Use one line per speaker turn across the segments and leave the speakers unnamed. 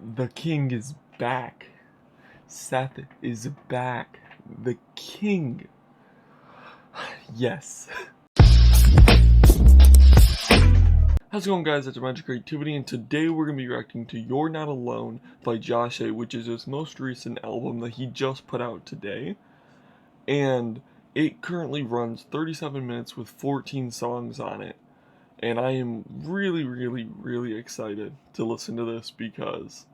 The king is back. Seth is back. The king. Yes. How's it going, guys? It's Imagine.Creativity, and today we're going to be reacting to You're Not Alone by GRATIOT, which is his most recent album that he just put out today. And it currently runs 37 minutes with 14 songs on it. And I am really excited to listen to this because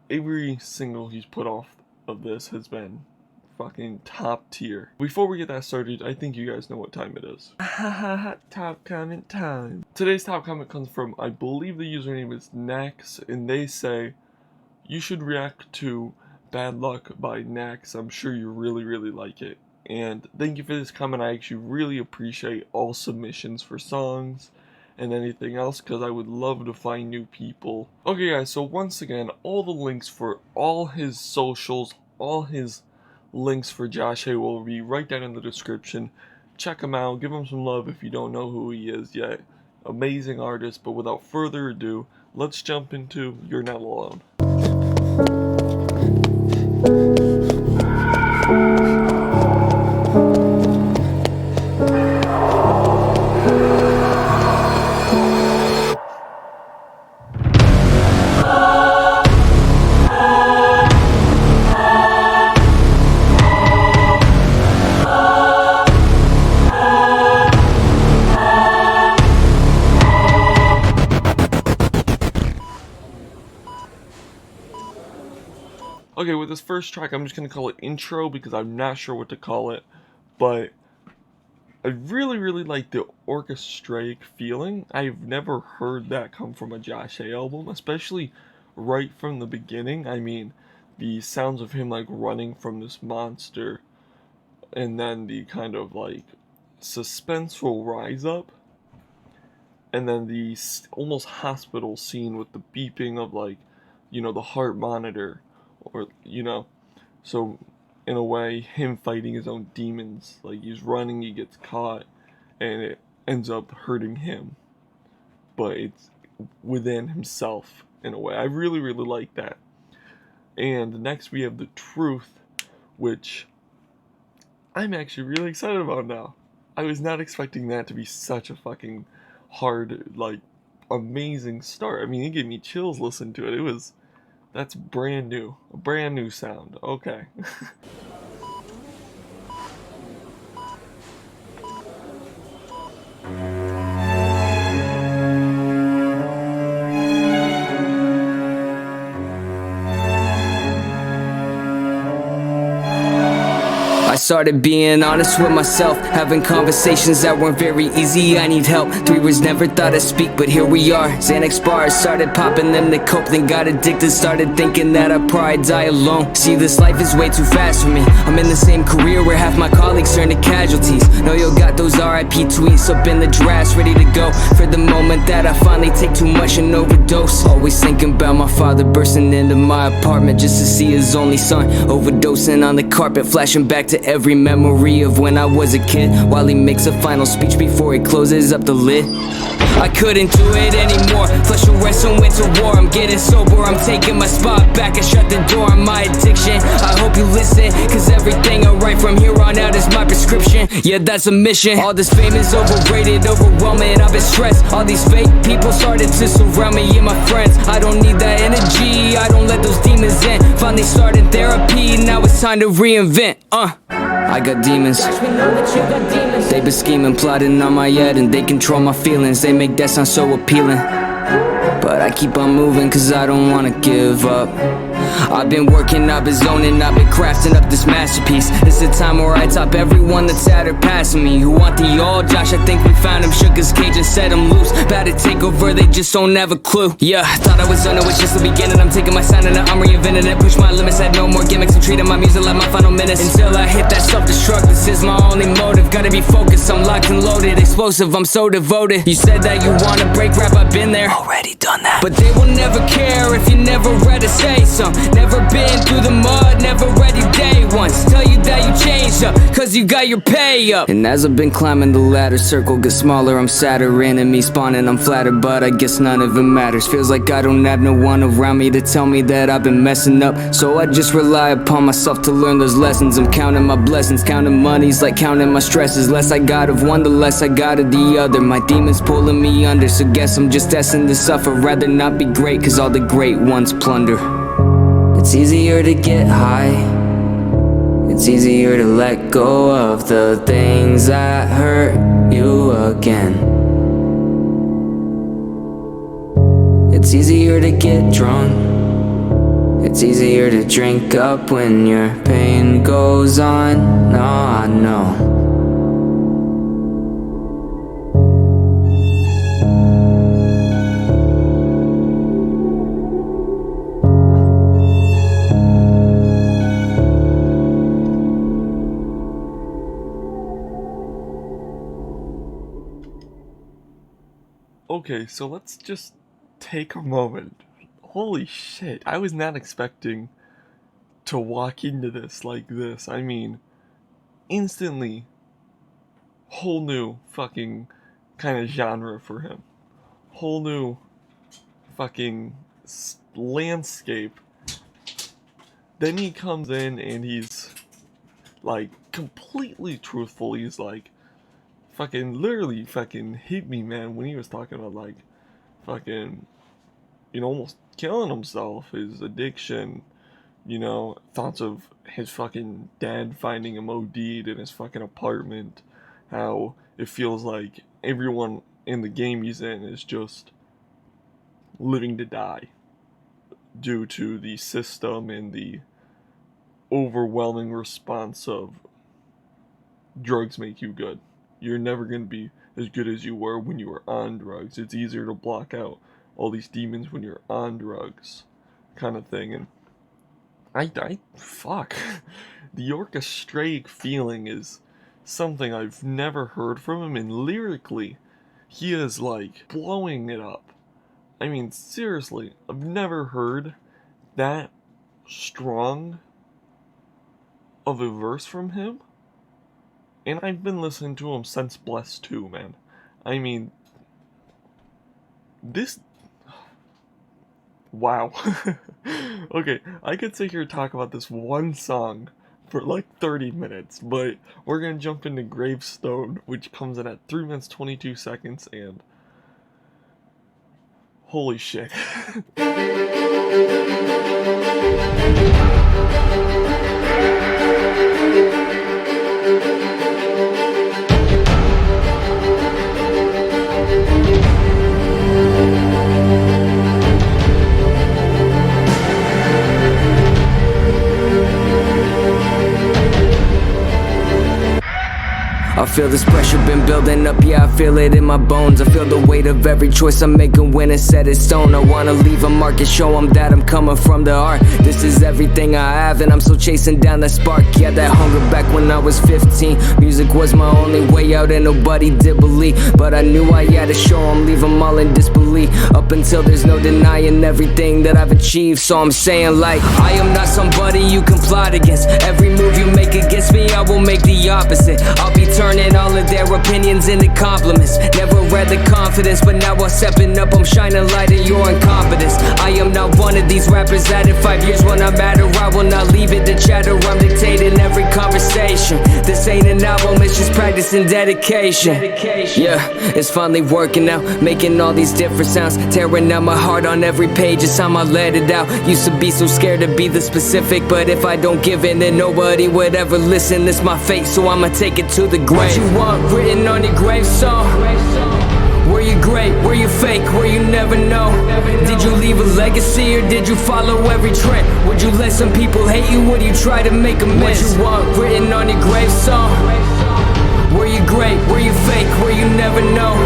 every single he's put off of this has been fucking top tier. Before we get that started, I think you guys know what time it is. Top comment time. Today's top comment comes from, I believe the username is Nax, and they say, you should react to Bad Luck by Nax. I'm sure you really like it. And thank you for this comment. I actually really appreciate all submissions for songs and anything else, because I would love to find new people. Okay guys, so once again, all the links for all his socials, all his links for GRATIOT will be right down in the description. Check him out, give him some love if you don't know who he is yet. Amazing artist, but without further ado, let's jump into You're Not Alone. Okay, with this first track, I'm just going to call it intro because I'm not sure what to call it, but I really like the orchestraic feeling. I've never heard that come from a GRATIOT album, especially right from the beginning. I mean, the sounds of him like running from this monster, and then the kind of like suspenseful rise up, and then the almost hospital scene with the beeping of, like, you know, the heart monitor. Or, you know, so in a way, him fighting his own demons. Like, he's running, he gets caught, and it ends up hurting him. But it's within himself, in a way. I really like that. And next we have The Truth, which I'm actually really excited about now. I was not expecting that to be such a fucking hard, like, amazing start. I mean, it gave me chills listening to it. That's brand new. A brand new sound. Okay.
I started being honest with myself, having conversations that weren't very easy. I need help. 3 words never thought I'd speak, but here we are. Xanax bars, started popping them to cope, then got addicted, started thinking that I'd probably die alone. See, this life is way too fast for me. I'm in the same career where half my colleagues turn to casualties. Know you got those RIP tweets up in the drafts, ready to go for the moment that I finally take too much and overdose. Always thinking about my father bursting into my apartment just to see his only son overdosing on the carpet, flashing back to every memory of when I was a kid, while he makes a final speech before he closes up the lid. I couldn't do it anymore. Flesh arrest and went to war. I'm getting sober, I'm taking my spot back and shut the door on my addiction. I hope you listen, cause everything I write from here on out is my prescription. Yeah, that's a mission. All this fame is overrated, overwhelming, I've been stressed. All these fake people started to surround me and my friends. I don't need that energy, I don't let those demons in. Finally started therapy, now it's time to reinvent. I got demons. They been scheming, plotting on my head, and they control my feelings. They make that sound so appealing, but I keep on moving cause I don't wanna give up. I've been working, I've been zoning, I've been crafting up this masterpiece. It's the time where I top everyone that's at or passing me. Who want the all? Josh, I think we found him, shook his cage and set him loose. About to take over, they just don't have a clue. Yeah, thought I was on it, was just the beginning. I'm taking my sound and I'm reinventing it. Push my limits, had no more gimmicks. I'm treating my music like my final minutes until I hit that self-destruct. This is my only motive, gotta be focused, I'm locked and loaded. Explosive, I'm so devoted. You said that you wanna break rap, I've been there. already done that. But they will never care if you never read to say something. Never been through the mud, never ready day once. Tell you that you changed up, cause you got your pay up. And as I've been climbing the ladder, circle gets smaller, I'm sadder. Enemies spawning, I'm flattered, but I guess none of it matters. Feels like I don't have no one around me to tell me that I've been messing up, so I just rely upon myself to learn those lessons. I'm counting my blessings, counting money's like counting my stresses. Less I got of one, the less I got of the other. My demons pulling me under, so guess I'm just destined to suffer. Rather not be great, cause all the great ones plunder. It's easier to get high, it's easier to let go of the things that hurt you again. It's easier to get drunk, it's easier to drink up when your pain goes on. No, I know.
Okay, so let's just take a moment. Holy shit, I was not expecting to walk into this like this. I mean, instantly, whole new fucking kind of genre for him. Whole new fucking landscape. Then he comes in and he's like completely truthful. He's like, fucking literally fucking hit me, man, when he was talking about like fucking, you know, almost killing himself, his addiction, you know, thoughts of his fucking dad finding him OD'd in his fucking apartment, how it feels like everyone in the game he's in is just living to die due to the system and the overwhelming response of drugs make you good. You're never going to be as good as you were when you were on drugs. It's easier to block out all these demons when you're on drugs, kind of thing. And fuck. The orchestraic feeling is something I've never heard from him, and lyrically, he is like blowing it up. I mean, seriously, I've never heard that strong of a verse from him. And I've been listening to him since Blessed 2, man. I mean, this... Wow. Okay, I could sit here and talk about this one song for like 30 minutes, but we're gonna jump into Gravestone, which comes in at 3 minutes 22 seconds, and... Holy shit.
I feel this pressure been building up, yeah, I feel it in my bones. I feel the weight of every choice I'm making when it's set in stone. I wanna leave a mark and show them that I'm coming from the heart. This is everything I have and I'm still chasing down that spark. Yeah, that hunger back when I was 15. Music was my only way out and nobody did believe, but I knew I had to show them, leave them all in disbelief. Up until there's no denying everything that I've achieved. So I'm saying like, I am not somebody you can plot against. Every move you make against me, I will make the opposite. I'll be turning all of their opinions into compliments. Never read the confidence, but now I'm stepping up, I'm shining light in your incompetence. I am not one of these rappers that in 5 years when I'm at her, I will not leave it to chatter. I'm dictating every conversation. This ain't an album, it's just practice and dedication. Yeah, it's finally working out, making all these different sounds, tearing out my heart on every page, it's time I let it out. Used to be so scared to be the specific, but if I don't give in then nobody would ever listen. It's my fate, so I'ma take it to the grave. What you want written on your gravestone? Were you great? Were you fake? Were you never know? Did you leave a legacy or did you follow every trend? Would you let some people hate you? Would you try to make amends? What you want written on your gravestone? Were you great? Were you fake? Were you never know?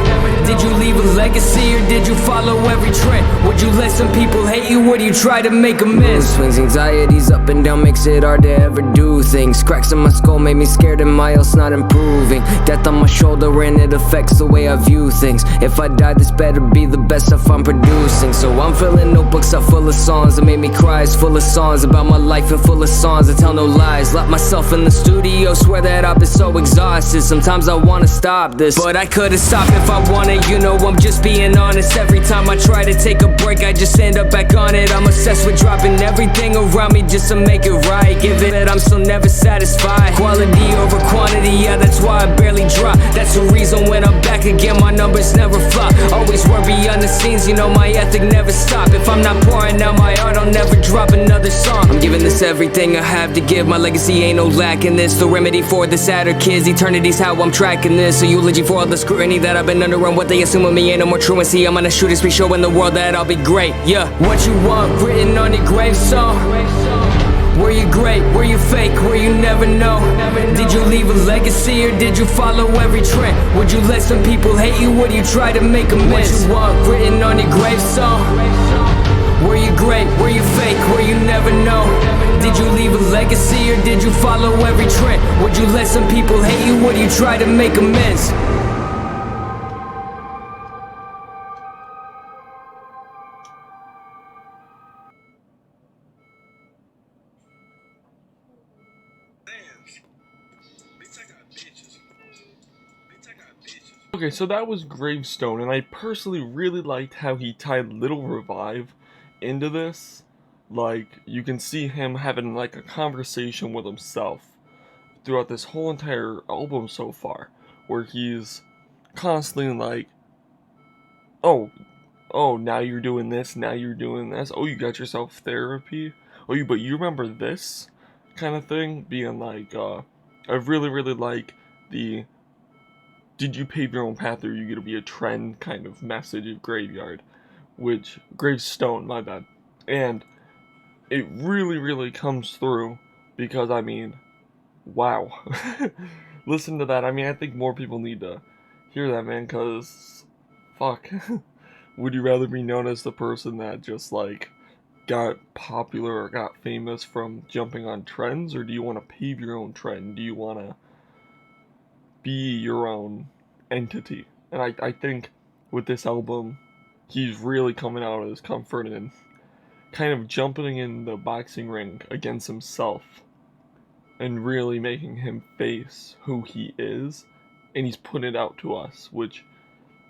Did you leave a legacy or did you follow every trend? Would Would you let some people hate you, or do you try to make amends? Swings, anxieties up and down makes it hard to ever do things. Cracks in my skull made me scared and my health's not improving. Death on my shoulder and it affects the way I view things. If I die, this better be the best stuff I'm producing. So I'm filling notebooks up full of songs that made me cry. It's full of songs about my life and full of songs that tell no lies. Lock myself in the studio, swear that I've been so exhausted. Sometimes I wanna stop this, but I could've stopped if I wanted. You know I'm just being honest. Every time I try to take a break, I just end up back on it. I'm obsessed with dropping everything around me just to make it right. Give it, I'm still never satisfied. Quality over quantity, yeah, that's why I barely drop. That's the reason when I'm back again, my numbers never flop. Always work beyond the scenes, you know my ethic never stop. If I'm not pouring out my art, I'll never drop another song. I'm giving this everything I have to give. My legacy ain't no lack in this. The remedy for the sadder kids, eternity's how I'm tracking this. A eulogy for all the scrutiny that I've been under and what they assume of me ain't no more truancy. I'm gonna shoot a speech showing the world that I'll be great. Yeah, what you want written on your gravestone? Were you great? Were you fake? Were you never know? Did you leave a legacy or did you follow every trend? Would you let some people hate you or do you try to make amends? What you want written on your gravestone? Were you great? Were you fake? Were you never know? Did you leave a legacy or did you follow every trend? Would you let some people hate you or do you try to make amends?
Okay, so that was Gravestone, and I personally really liked how he tied Little Revive into this. Like, you can see him having like a conversation with himself throughout this whole entire album so far, where he's constantly like, oh, now you're doing this, now you're doing this, oh, you got yourself therapy, oh, but you remember this kind of thing, being like, I really like the did you pave your own path or are you gonna be a trend kind of message of Gravestone, my bad. And it really comes through because, I mean, wow. Listen to that. I mean, I think more people need to hear that, man, because, fuck. Would you rather be known as the person that just, like, got popular or got famous from jumping on trends, or do you want to pave your own trend? Do you want to be your own entity? And I think with this album, he's really coming out of his comfort and kind of jumping in the boxing ring against himself and really making him face who he is, and he's putting it out to us, which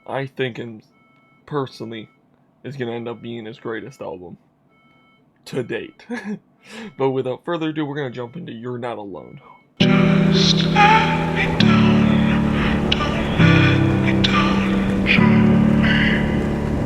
I think, and personally, is going to end up being his greatest album to date. But without further ado, we're going to jump into You're Not Alone.
Just let me down, don't let me down, show me.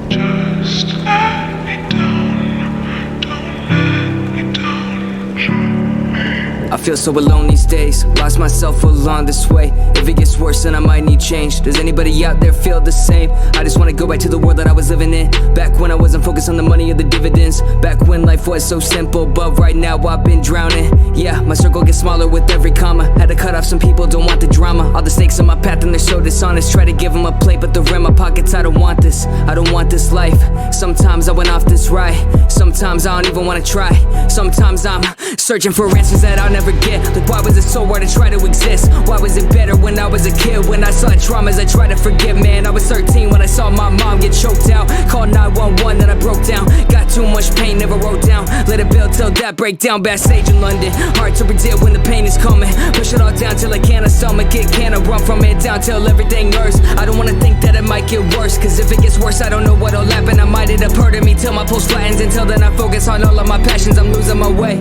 Just let me down, don't let me down, show me.
I feel so alone these days, lost myself along this way. If it gets worse then I might need change. Does anybody out there feel the same? I just wanna go back to the world that I was living in, back when I wasn't focused on the money or the dividends, back when life was so simple, but right now I've been drowning. Yeah, my circle gets smaller with every comma. Had to cut off some people, don't want the drama. All the snakes on my path and they're so dishonest. Try to give them a plate, but they're in my pockets. I don't want this, I don't want this life. Sometimes I went off this ride, sometimes I don't even wanna try. Sometimes I'm searching for answers that I'll never get. Like, why was it so hard to try to exist? Why was it better when I was a kid? When I saw traumas I tried to forget, man. I was 13 when I saw my mom get choked out. Called 911, then I broke down. Got too much pain, never wrote down. Let it build till that breakdown. Backstage in London, hard to predict when the pain is coming. Push it all down till I can't stomach it. Can't run from it down till everything hurts. I don't wanna think that it might get worse, cause if it gets worse I don't know what'll happen. I might end up hurting me till my pulse flattens. Until then I focus on all of my passions. I'm losing my way,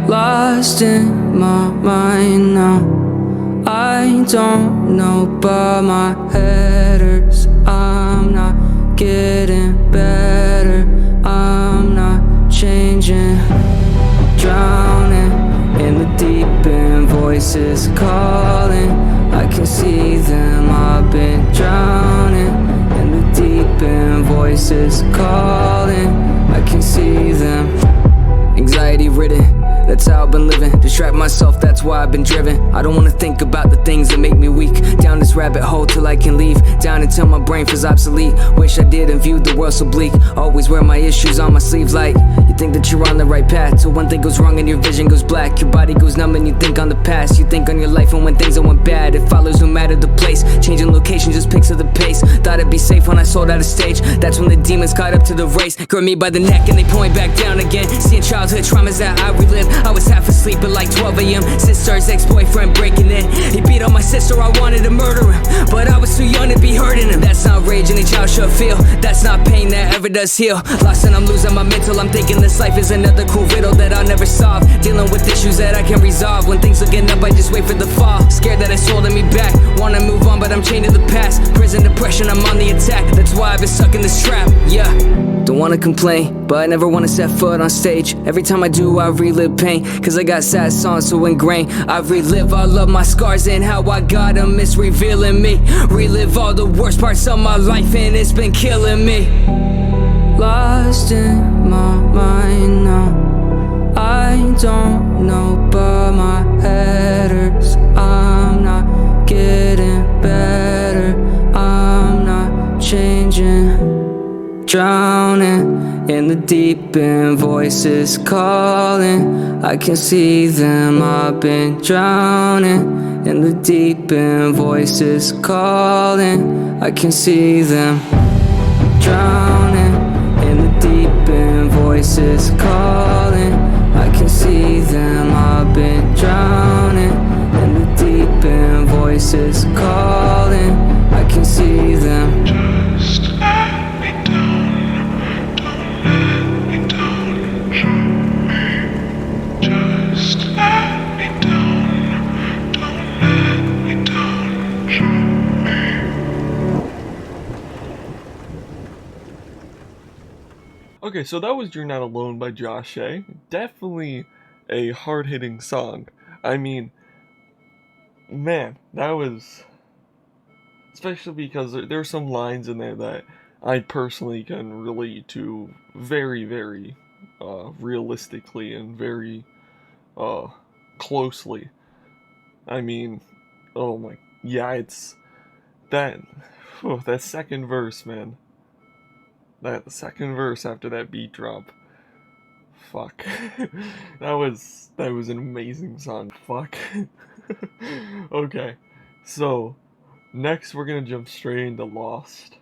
lost in my mind now. I don't know but my headers. I'm not getting better, I'm not changing. Drowning in the deep end, voices calling. I can see them, I've been drowning in the deep end, voices calling. I can see them. Anxiety ridden, That's how I've been living. Distract myself, that's why I've been driven. I don't wanna think about the things that make me weak. Down this rabbit hole till I can leave. Down until my brain feels obsolete. Wish I didn't view the world so bleak. Always wear my issues on my sleeves like you think that you're on the right path, till one thing goes wrong and your vision goes black. Your body goes numb and you think on the past. You think on your life and when things are went bad. It follows no matter the place. Changing location just picks up the pace. Thought it'd be safe when I sold out a stage. That's when the demons caught up to the race. Grabbed me by the neck and they point back down again. Seeing childhood traumas that I relived. I was half asleep at like 12 a.m. Sister's ex-boyfriend breaking in. He beat on my sister, I wanted to murder him, but I was too young to be hurting him. That's not rage any child should feel. That's not pain that ever does heal. Lost and I'm losing my mental. I'm thinking this life is another cool riddle that I'll never solve. Dealing with issues that I can resolve. When things looking up, I just wait for the fall. Scared that it's holding me back. Wanna move on, but I'm chained to the past. Prison depression, I'm on the attack. That's why I've been stuck in this trap, yeah. Don't wanna complain, but I never wanna set foot on stage. Every time I do, I relive pain, cause I got sad songs so ingrained. I relive all of my scars and how I got them, it's revealing me. Relive all the worst parts of my life and it's been killing me. Lost in my mind now. I don't know, but my head hurts. I'm not getting better. I'm not changing. Drowning in the deep end, voices calling. I can see them, I've been drowning in the deep end, voices calling. I can see them. Drowning in the deep end, voices calling. I can see them, I've been drowning in the deep end, voices calling. I can see them.
Just let me down, don't let me down, show me. Just let me down, don't let me down, show me.
Okay, so that was You're Not Alone by Josh A. Definitely a hard-hitting song. I mean, man, that was... Especially because there are some lines in there that I personally can relate to very, very realistically and very closely. I mean, oh my... Yeah, it's... That second verse, man. That second verse after that beat drop. Fuck. that was an amazing song. Fuck. Okay. So, next we're gonna jump straight into Lost.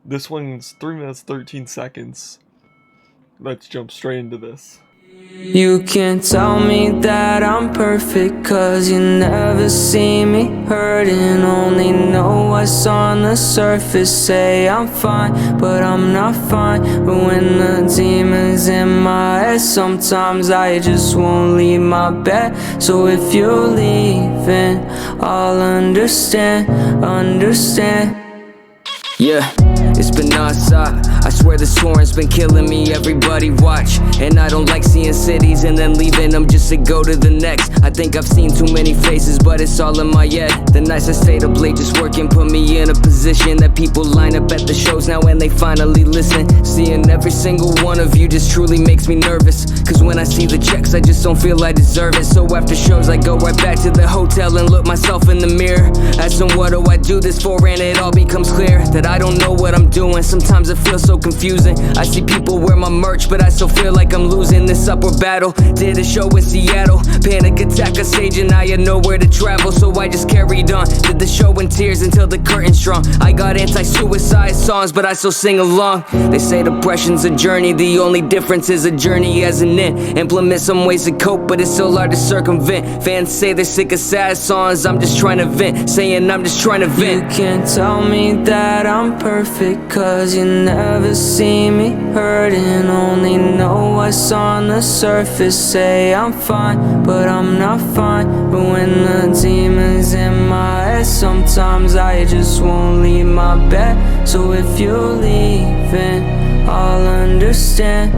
This one's 3 minutes 13 seconds. Let's jump straight into this.
You can't tell me that I'm perfect, cause you never see me hurting. Only know what's on the surface. Say I'm fine, but I'm not fine. But when the demons in my head, sometimes I just won't leave my bed. So if you're leaving, I'll understand. Yeah, it's been non-stop. I swear this scoring's been killing me, everybody watch. And I don't like seeing cities and then leaving them just to go to the next. I think I've seen too many faces, but it's all in my head. The nights I stayed up late just working put me in a position that people line up at the shows now and they finally listen. Seeing every single one of you just truly makes me nervous, cause when I see the checks I just don't feel I deserve it. So after shows I go right back to the hotel and look myself in the mirror. Asking what do I do this for, and it all becomes clear that I don't know what I'm doing. Sometimes it feels so confusing. I see people wear my merch, but I still feel like I'm losing this upward battle. Did a show in Seattle, panic attack on stage and I had nowhere to travel, so I just carried on. Did the show in tears until the curtain's drawn. I got anti-suicide songs, but I still sing along. They say depression's a journey, the only difference is a journey as an end. Implement some ways to cope, but it's still hard to circumvent. Fans say they're sick of sad songs, I'm just trying to vent. Saying I'm just trying to vent. You can't tell me that I'm perfect, cause you never see me hurting. Only know what's on the surface. Say I'm fine, but I'm not fine. But when the demons in my head, sometimes I just won't leave my bed. So if you're leaving, I'll understand.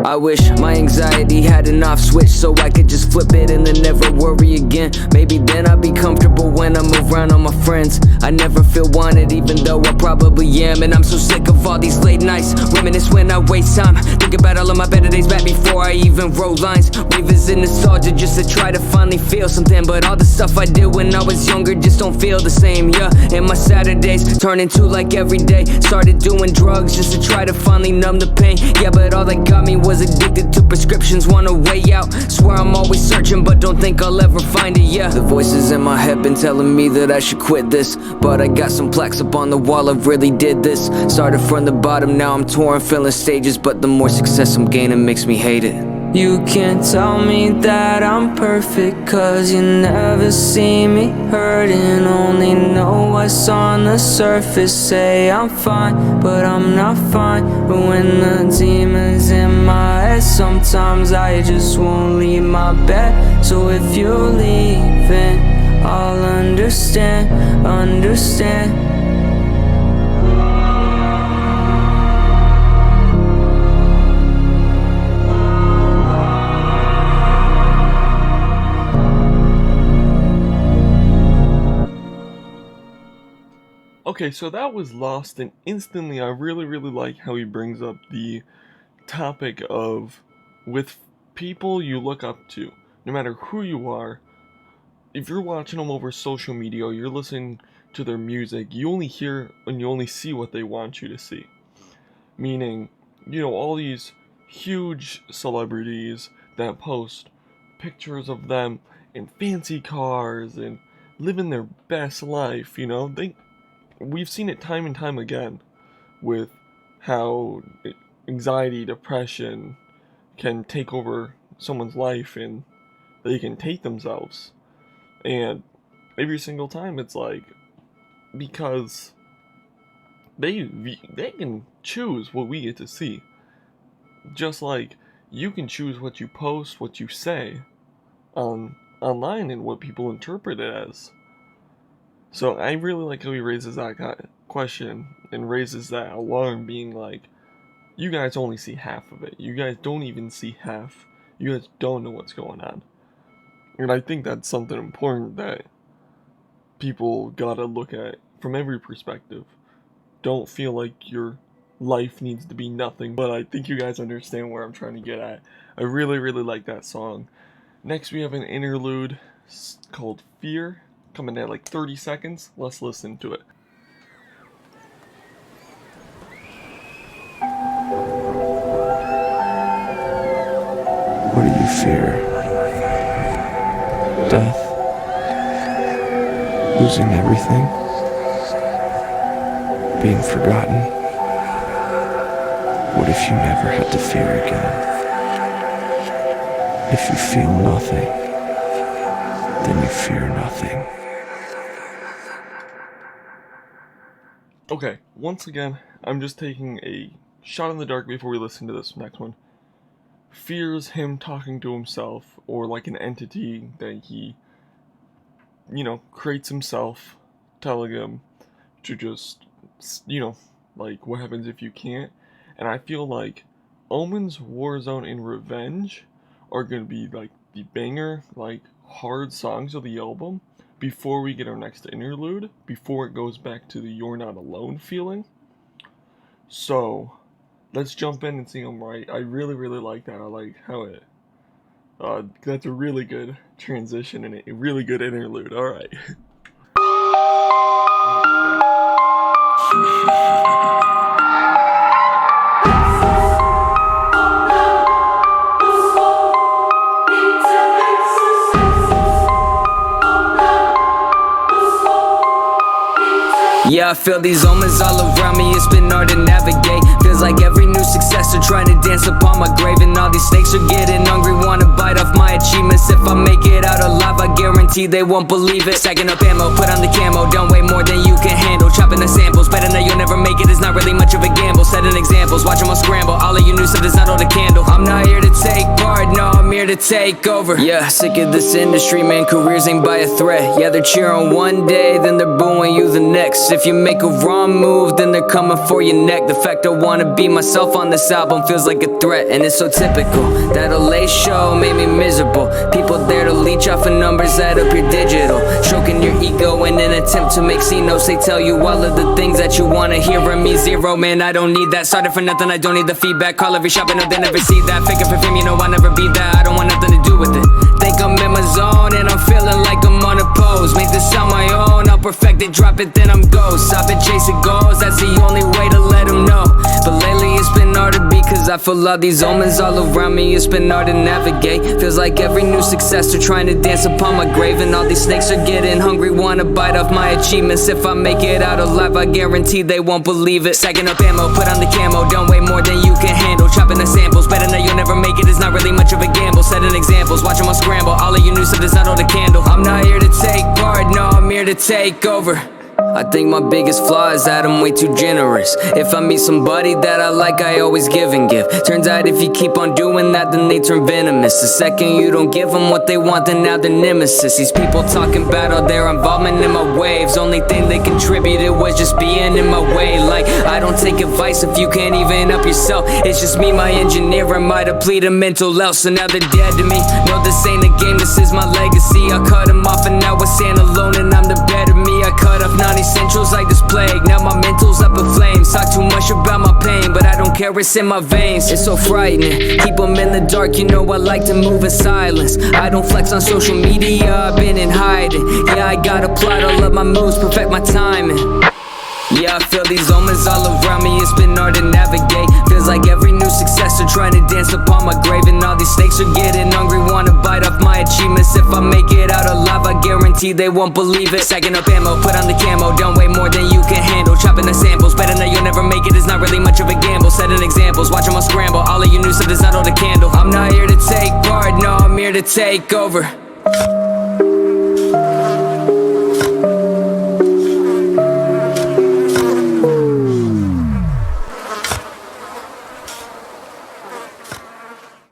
I wish my anxiety had an off switch so I could just flip it and then never worry again. Maybe then I'd be comfortable when I move around on my friends. I never feel wanted even though I probably am. And I'm so sick of all these late nights, reminisce when I waste time. Think about all of my better days back before I even wrote lines. Revisit nostalgia just to try to finally feel something. But all the stuff I did when I was younger just don't feel the same, yeah. And my Saturdays turn into like every day. Started doing drugs just to try to finally numb the pain. Yeah, but all that got me was addicted to prescriptions, want a way out. Swear I'm always searching but don't think I'll ever find it, yeah. The voices in my head been telling me that I should quit this, but I got some plaques up on the wall, I really did this. Started from the bottom, now I'm torn, feeling stages, but the more success I'm gaining makes me hate it. You can't tell me that I'm perfect, cause you never see me hurting. Only know what's on the surface. Say I'm fine, but I'm not fine. But when the demons in my head, sometimes I just won't leave my bed. So if you're leaving, I'll understand, understand.
Okay, so that was Lost, and instantly I really like how he brings up the topic of with people you look up to, no matter who you are. If you're watching them over social media or you're listening to their music, you only hear and you only see what they want you to see. Meaning, all these huge celebrities that post pictures of them in fancy cars and living their best life, we've seen it time and time again with how anxiety, depression can take over someone's life and they can take themselves. And every single time it's like, because they can choose what we get to see. Just like you can choose what you post, what you say online and what people interpret it as. So I really like how he raises that question and raises that alarm, being like, you guys only see half of it. You guys don't even see half. You guys don't know what's going on. And I think that's something important that people gotta look at from every perspective. Don't feel like your life needs to be nothing, but I think you guys understand where I'm trying to get at. I really like that song. Next we have an interlude called Fear, coming at like 30 seconds. Let's listen to it.
What do you fear? Death? Losing everything? Being forgotten? What if you never had to fear again? If you feel nothing, then you fear nothing.
Okay, once again, I'm just taking a shot in the dark before we listen to this next one. Fear is him talking to himself, or like an entity that he, creates himself, telling him to just, like, what happens if you can't? And I feel like Omen's Warzone and Revenge are gonna be like the banger, like, hard songs of the album before we get our next interlude, before it goes back to the You're Not Alone feeling. So let's jump in and see them right. I really like that. I like how it that's a really good transition and a really good interlude. Alright.
Yeah, I feel these omens all around me, it's been hard to navigate. Feels like every new successor trying to dance upon my grave. And all these snakes are getting hungry, wanna bite off my achievements. If I make it out alive, I guarantee they won't believe it. Stacking up ammo, put on the camo, don't weigh more than you can handle. Chopping the samples, better know you'll never make it, it's not really much of a gamble. samples, setting examples, watch them all scramble. All of you new stuff is not hold a candle. I'm not here to take part, no, I'm here to take over. Yeah, sick of this industry, man, careers ain't by a threat. Yeah, they're cheering one day, then they're booing you the next. If you make a wrong move, then they're coming for your neck. The fact I wanna be myself on this album feels like a threat, and it's so typical. That LA show made me miserable. People there to leech off of numbers, add up your digital, stroking your ego in an attempt to make C-notes. They tell you all of the things that you wanna hear from me. Zero, man, I don't need that. Started for nothing, I don't need the feedback. Call every shop, I know they never see that. Fake it for fame, you know I'll never be that. I don't want nothing to do with it. Think I'm in my zone and I'm feeling like I'm on a pose. Make this on my own, I'll perfect it, drop it, then I'm ghost. I've been chasing goals, that's the only way to let them know. But lately it's been hard to be, cause I feel all these omens all around me. It's been hard to navigate. Feels like every new success they're trying to dance upon my grave. And all these snakes are getting hungry, wanna bite off my achievements. If I make it out alive, I guarantee they won't believe it. Stacking up ammo, put on the camo, don't weigh more than you can handle. Chopping the samples, better know you'll never make it, it's not really much of a gamble. Setting examples, watch them all scramble. All of you new stuff is not hold a candle. I'm not here to take part, no, I'm here to take over. I think my biggest flaw is that I'm way too generous. If I meet somebody that I like, I always give and give. Turns out if you keep on doing that, then they turn venomous. The second you don't give them what they want, then now they're nemesis. These people talking about all their involvement in my waves. Only thing they contributed was just being in my way. Like, I don't take advice if you can't even help yourself. It's just me, my engineer, and my depleted mental health. So now they're dead to me. No, this ain't a game, this is my legacy. I cut them off and now I stand alone and I'm the better me. I cut off non-essentials like this plague. Now my mental's up in flames. Talk too much about my pain, but I don't care, it's in my veins. It's so frightening, keep them in the dark. You know I like to move in silence. I don't flex on social media, I've been in hiding. Yeah, I got a plot, all of my moves, perfect my timing. Yeah, I feel these omens all around me, it's been hard to navigate. Feels like every new success are trying to dance upon my grave. And all these snakes are getting hungry, wanna bite off my achievements. If I make it out alive, I guarantee they won't believe it. Stacking up ammo, put on the camo, don't weigh more than you can handle. Chopping the samples, better know you'll never make it, it's not really much of a gamble. Setting examples, watch them all scramble. All of you new stuff does not hold a candle. I'm not here to take part, no, I'm here to take over.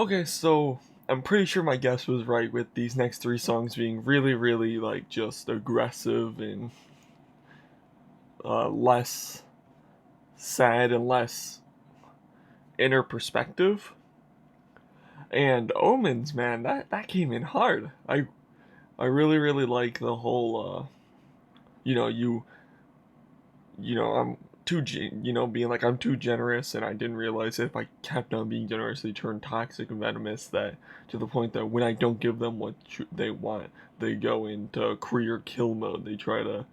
Okay, so I'm pretty sure my guess was right with these next three songs being really, like, just aggressive and less sad and less inner perspective. And Omens, man, that came in hard. I really like the whole, I'm being like, I'm too generous, and I didn't realize if I kept on being generous, they turn toxic and venomous, that to the point that when I don't give them what they want, they go into career kill mode. They try to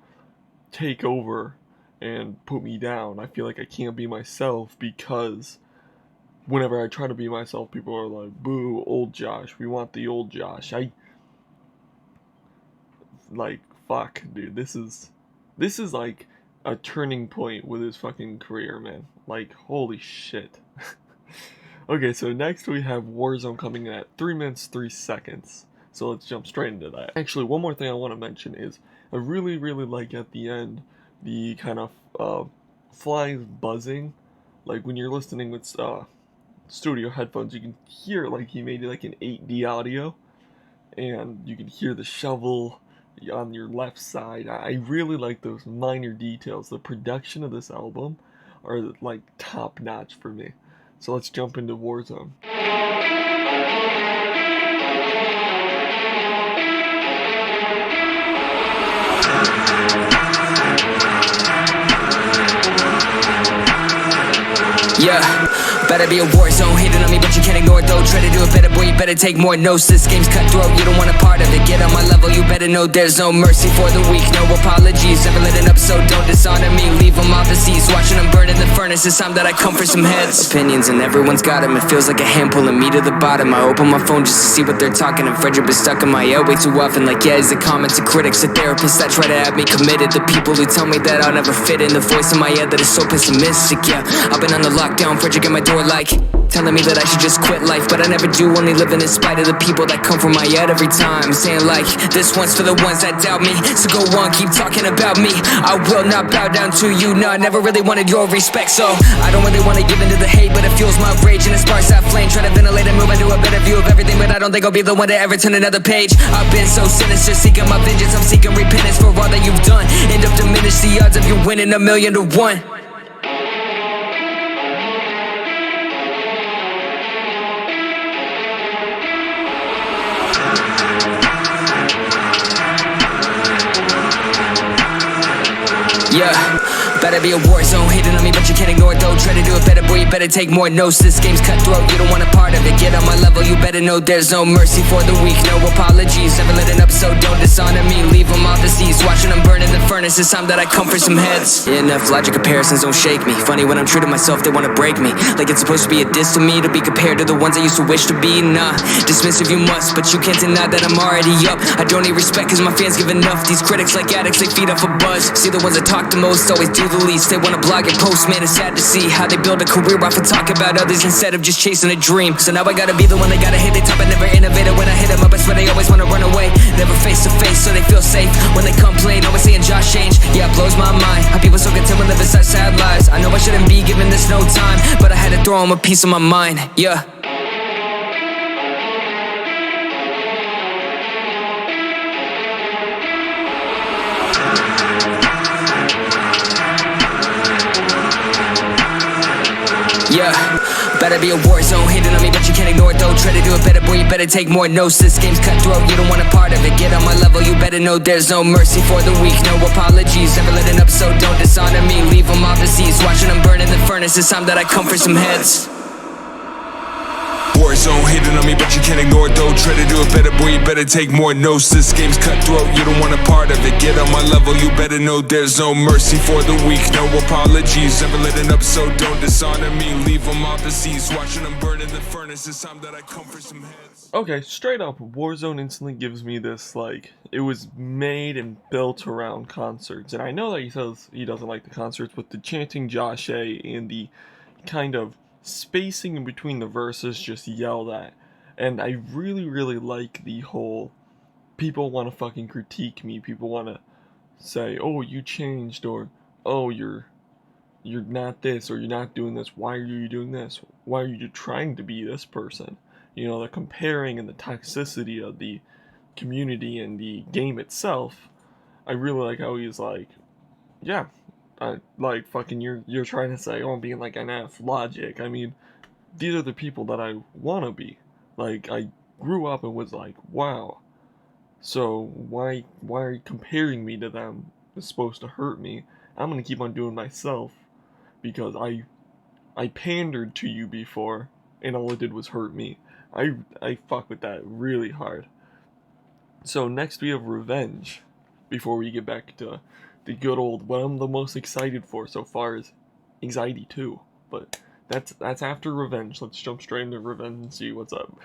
take over and put me down. I feel like I can't be myself because whenever I try to be myself, people are like, boo, old Josh, we want the old Josh. Fuck, dude, this is like a turning point with his fucking career, man. Like, holy shit. Okay, so next we have Warzone coming in at 3 minutes 3 seconds. So let's jump straight into that. Actually, one more thing I want to mention is I really like at the end the kind of flies buzzing. Like when you're listening with studio headphones, you can hear like he made like an 8D audio, and you can hear the shovel on your left side. I really like those minor details. The production of this album are like top notch for me. So let's jump into Warzone.
Yeah, better be a war zone, hating on me but you can't ignore it though. Try to do it better, boy, you better take more notes. This game's cutthroat, you don't want a part of it. Get on my level, you better know there's no mercy for the weak. No apologies, never letting up, so don't dishonor me. Leave them off the seats, watching them burn in the furnace. It's time that I come for some heads. Opinions and everyone's got them, it feels like a hand pulling me to the bottom. I open my phone just to see what they're talking, and Frederick been stuck in my head way too often. Like, yeah, is the comments of critics, the therapists that try to have me committed, the people who tell me that I'll never fit in, the voice in my head that is so pessimistic. Yeah, I've been on the lockdown, Frederick at my door like, telling me that I should just quit life, but I never do, only living in spite of the people that come from my head every time, saying like, this one's for the ones that doubt me, so go on, keep talking about me. I will not bow down to you, no, I never really wanted your respect, so I don't really want to give into the hate, but it fuels my rage and it sparks that flame. Try to ventilate and move into a better view of everything, but I don't think I'll be the one to ever turn another page. I've been so sinister, seeking my vengeance, I'm seeking repentance for all that you've done. End up diminish the odds of you winning 1,000,000 to 1. Yeah, better be a war zone, hating on me, but you can't ignore it though. Try to do it better, boy, you better take more notes. This game's cutthroat, you don't want a part of it. Get on my level, you better know there's no mercy for the weak, no apologies. Never letting up, so don't dishonor me. Leave them off the seas, watching them burn in the furnace. It's time that I come for some heads. Yeah, enough logic comparisons don't shake me. Funny when I'm true to myself, they wanna break me. Like it's supposed to be a diss to me, to be compared to the ones I used to wish to be. Nah, dismiss if you must, but you can't deny that I'm already up. I don't need respect cause my fans give enough. These critics like addicts, they feed off a buzz. See the ones that talk the most, always do the least. They wanna blog and post, man, it's sad to see how they build a career off of talk about others instead of just chasing a dream. So now I gotta be the one they gotta hit the top. I never innovated when I hit them up, I swear they always wanna run away. Never face to face, so they feel safe when they complain, always saying Josh change. Yeah, it blows my mind how people so content when living such sad lives. I know I shouldn't be giving this no time, but I had to throw them a piece of my mind, yeah. Yeah, better be a war zone, hating on me, but you can't ignore it though. Try to do it better, boy, you better take more notes. This game's cutthroat, you don't want a part of it. Get on my level, you better know there's no mercy for the weak, no apologies. Never letting up, so don't dishonor me. Leave them off the seas, watching them burn in the furnace. It's time that I come for some heads.
War zone, hating on me, but you can't ignore it though. Try to do it better, boy, you better take more notes. This game's cutthroat, you don't want a part of it. Get on my level, you better know there's no mercy for the weak, no apologies. Never letting up, so don't dishonor me. Leave them off the seas, watching them burn in the furnace. It's time that I come for some heads.
Okay, straight up, Warzone instantly gives me this, like, it was made and built around concerts. And I know that he says he doesn't like the concerts, but the chanting Josh A and the kind of spacing in between the verses just yelled at. And I really, really like the whole people want to fucking critique me. People want to say, oh, you changed, or oh, you're not this, or you're not doing this. Why are you doing this? Why are you trying to be this person? You know, the comparing and the toxicity of the community and the game itself. I really like how he's like, yeah, like fucking you're trying to say, oh, I'm being like an F logic. I mean, these are the people that I want to be. Like, I grew up and was like, wow. So why are you comparing me to them? It's supposed to hurt me. I'm gonna keep on doing myself because I pandered to you before and all it did was hurt me. I fuck with that really hard. So next we have Revenge. Before we get back to the good old, what I'm the most excited for so far is Anxiety 2. But that's after Revenge. Let's jump straight into Revenge and see what's up.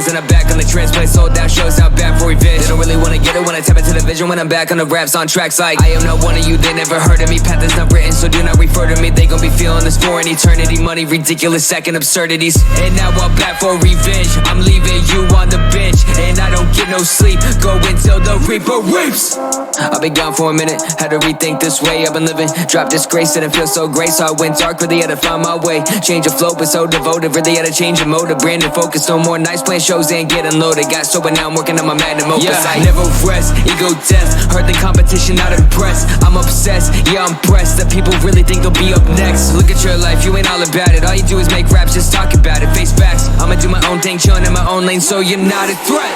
And I'm back on the transplay, sold out shows out back for revenge. They don't really wanna get it when I tap into the vision. When I'm back on the raps on tracks like I am not one of you, they never heard of me. Path is not written, so do not refer to me. They gon' be feeling this for an eternity. Money, ridiculous, second absurdities. And now I'm back for revenge. I'm leaving you on the bench, and I don't get no sleep. Go until the Reaper reaps. I've been gone for a minute, had to rethink this way I've been living. Dropped disgrace, didn't feel so great, so I went dark, really had to find my way. Change of flow, but so devoted, really had to change of mode. Brand and focus, no more nights playing shows and getting loaded. Got sober, now I'm working on my magnum opus. Yeah, I never rest, ego death. Heard the competition, not impressed. I'm obsessed, yeah, I'm pressed that people really think they'll be up next. Look at your life, you ain't all about it. All you do is make raps, just talk about it. Face facts, I'ma do my own thing, chillin' in my own lane, so you're not a threat.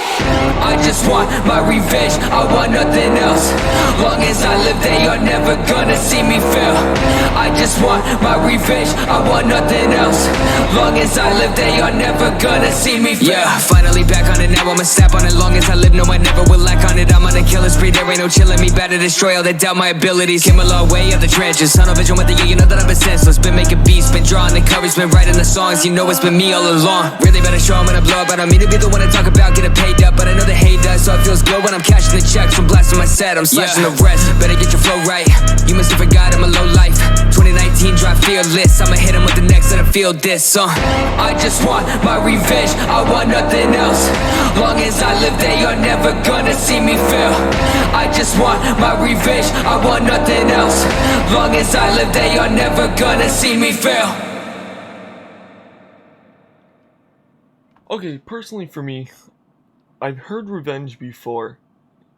I just want my revenge, I want nothing else. Long as I live, they are never gonna see me fail. I just want my revenge, I want nothing else. Long as I live, they are never gonna see me fail. Yeah, finally back on it, now I'ma snap on it. Long as I live, no, I never will lack on it. I'm on a a killer spree, there ain't no chillin' me. Better destroy all that doubt my abilities. Came a long way up the trenches, tunnel vision with the you know that I've been senseless. Been making beats, been drawing the coverage, been writing the songs. You know it's been me all along. Really better show 'em when I blow up. I don't mean to be the one to talk about getting paid up, but I know the hate does, so it feels good when I'm cashing the checks from blasting my set. I'm slashing the rest. Better get your flow right. You must have forgot I'm a low life. 2019 drive fearless. I'ma hit 'em with the next and I feel this. I just want my revenge. I want nothing else. Long as I live, they are never gonna see me fail. I just want my revenge. I want nothing else. Long as I live, they are never gonna see me fail.
Okay, personally for me, I've heard Revenge before,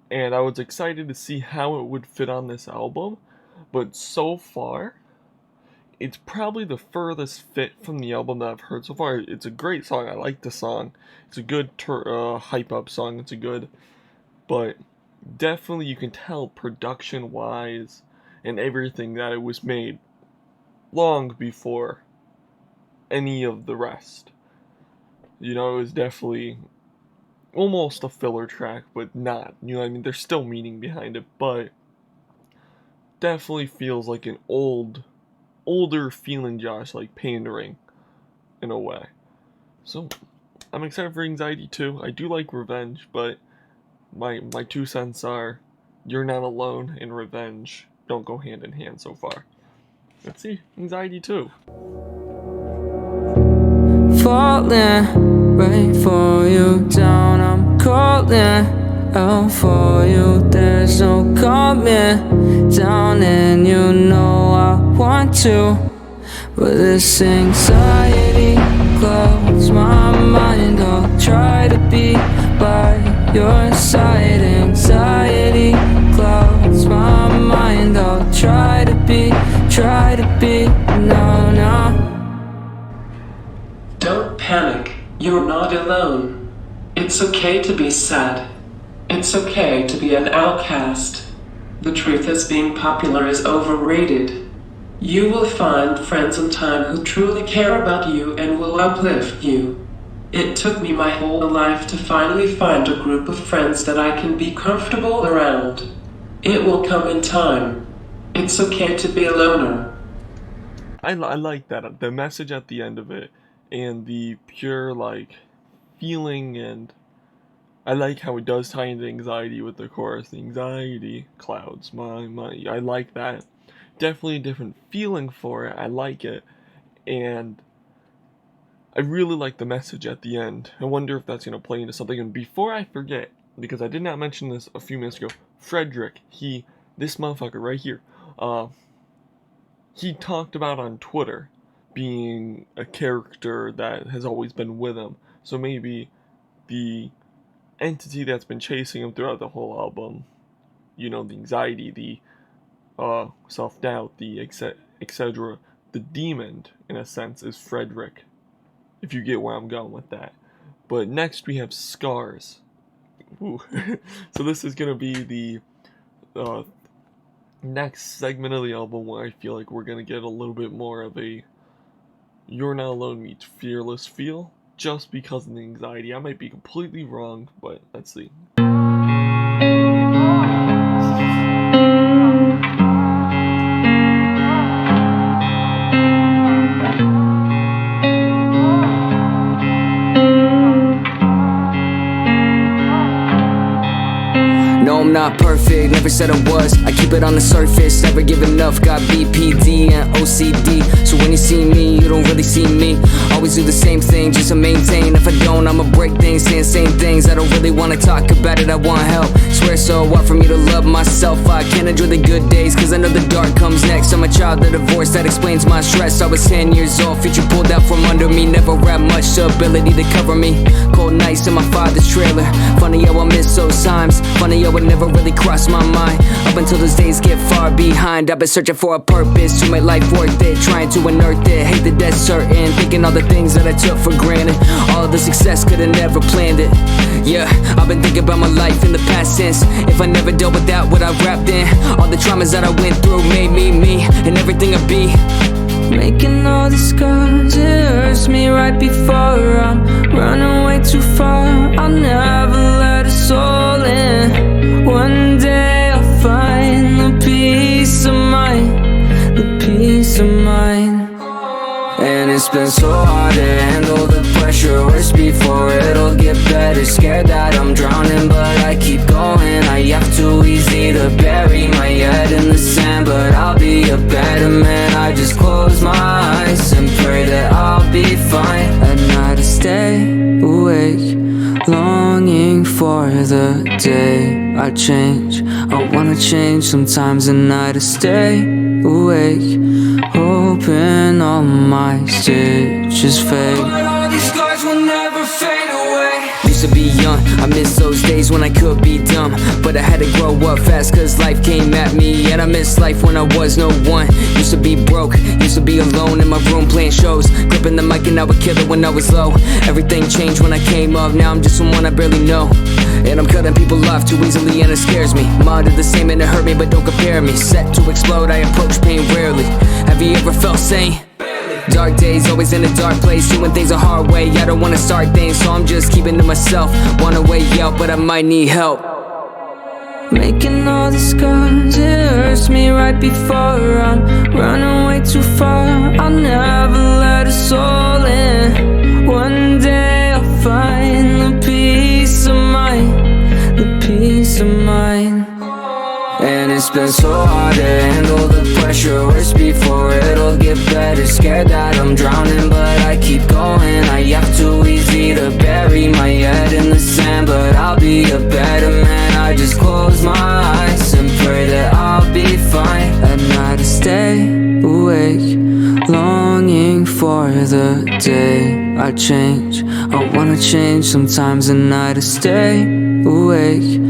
and I was excited to see how it would fit on this album, but so far, it's probably the furthest fit from the album that I've heard so far. It's a great song. I like the song. It's a good hype up song. It's a good, but definitely you can tell production wise and everything that it was made long before any of the rest. You know, it was definitely almost a filler track, but not. You know what I mean? There's still meaning behind it, but definitely feels like an older feeling Josh, like pandering in a way. So I'm excited for Anxiety too. I do like Revenge, but my 2 cents are You're Not Alone and Revenge don't go hand in hand so far. Let's see Anxiety 2.
Falling right for you, down I'm calling out for you. There's no coming down, and you know I want to, but this anxiety clouds my mind. I'll try to be by your side. Anxiety clouds my mind. I'll try to be, no.
Don't panic, you're not alone. It's okay to be sad. It's okay to be an outcast. The truth is being popular is overrated. You will find friends in time who truly care about you and will uplift you. It took me my whole life to finally find a group of friends that I can be comfortable around. It will come in time. It's okay to be a loner.
I like that, the message at the end of it, and the pure, like, feeling, and I like how it does tie into Anxiety with the chorus. The anxiety clouds my mind. I like that. Definitely a different feeling for it. I like it. And I really like the message at the end. I wonder if that's going to play into something. And before I forget, because I did not mention this a few minutes ago, Frederick, this motherfucker right here, he talked about on Twitter being a character that has always been with him. So maybe the entity that's been chasing him throughout the whole album, you know, the anxiety, the self-doubt, the etc., the demon, in a sense, is Frederick, if you get where I'm going with that. But next we have Scars. Ooh. So this is going to be the next segment of the album where I feel like we're going to get a little bit more of a You're Not Alone meets Fearless feel, just because of the anxiety. I might be completely wrong, but let's see.
No, I'm not perfect, never said I was. I keep it on the surface, never give enough. Got BPD and OCD, so when you see me, you don't really see me. Always do the same thing, just to maintain. If I don't, I'ma break things, saying same things. I don't really wanna talk about it, I want help. Swear so hard for me to love myself. I can't enjoy the good days, cause I know the dark comes next. I'm a child of divorce, that explains my stress. I was 10 years old, future pulled out from under me. Never had much ability to cover me. Cold nights in my father's trailer. Funny how I miss those times. Funny how it never really crossed my mind. Up until those days get far behind. I've been searching for a purpose to make life worth it, trying to unearth it. Hate the death certain, thinking all the things that I took for granted. All of the success could've never planned it. Yeah, I've been thinking about my life in the past tense. If I never dealt with that, what I wrapped in. All the traumas that I went through made me me, and everything I be. Making all these scars, it hurts me right before I'm running way too far. I'll never let a soul in. One day I'll find the peace of mind, the peace of mind. And it's been so hard to handle the pressure. Worse before it'll get better. Scared that I'm drowning, but I keep going. I have too easy to bury my head in the sand, but I'll be a better man. I just close my eyes and pray that I'll be fine. At night I stay awake, longing for the day I change. I wanna change. Sometimes at night I stay awake, hoping all my stitches fade, but all these scars will never fade away. Used to be young, I miss those days when I could be dumb, but I had to grow up fast cause life came at me. And I miss life when I was no one. Used to be broke, used to be alone in my room playing shows, gripping the mic and I would kill it when I was low. Everything changed when I came up, now I'm just someone I barely know. And I'm cutting people off too easily and it scares me. Mine did the same and it hurt me, but don't compare me. Set to explode, I approach pain rarely. Have you ever felt sane? Dark days, always in a dark place, doing things a hard way. I don't wanna start things, so I'm just keeping to myself. Wanna way out, but I might need help. Making all these scars, it hurts me right before I'm running way too far. I'll never let a soul in. One day I'll find the peace of mind, the peace of mind. And it's been so hard to handle the pressure. Worse before it'll get better. Scared that I'm drowning, but I keep going. I have too easy to bury my head in the sand, but I'll be a better man. I just close my eyes and pray that I'll be fine. At night I stay awake, longing for the day I change. I wanna change. Sometimes at night I stay awake,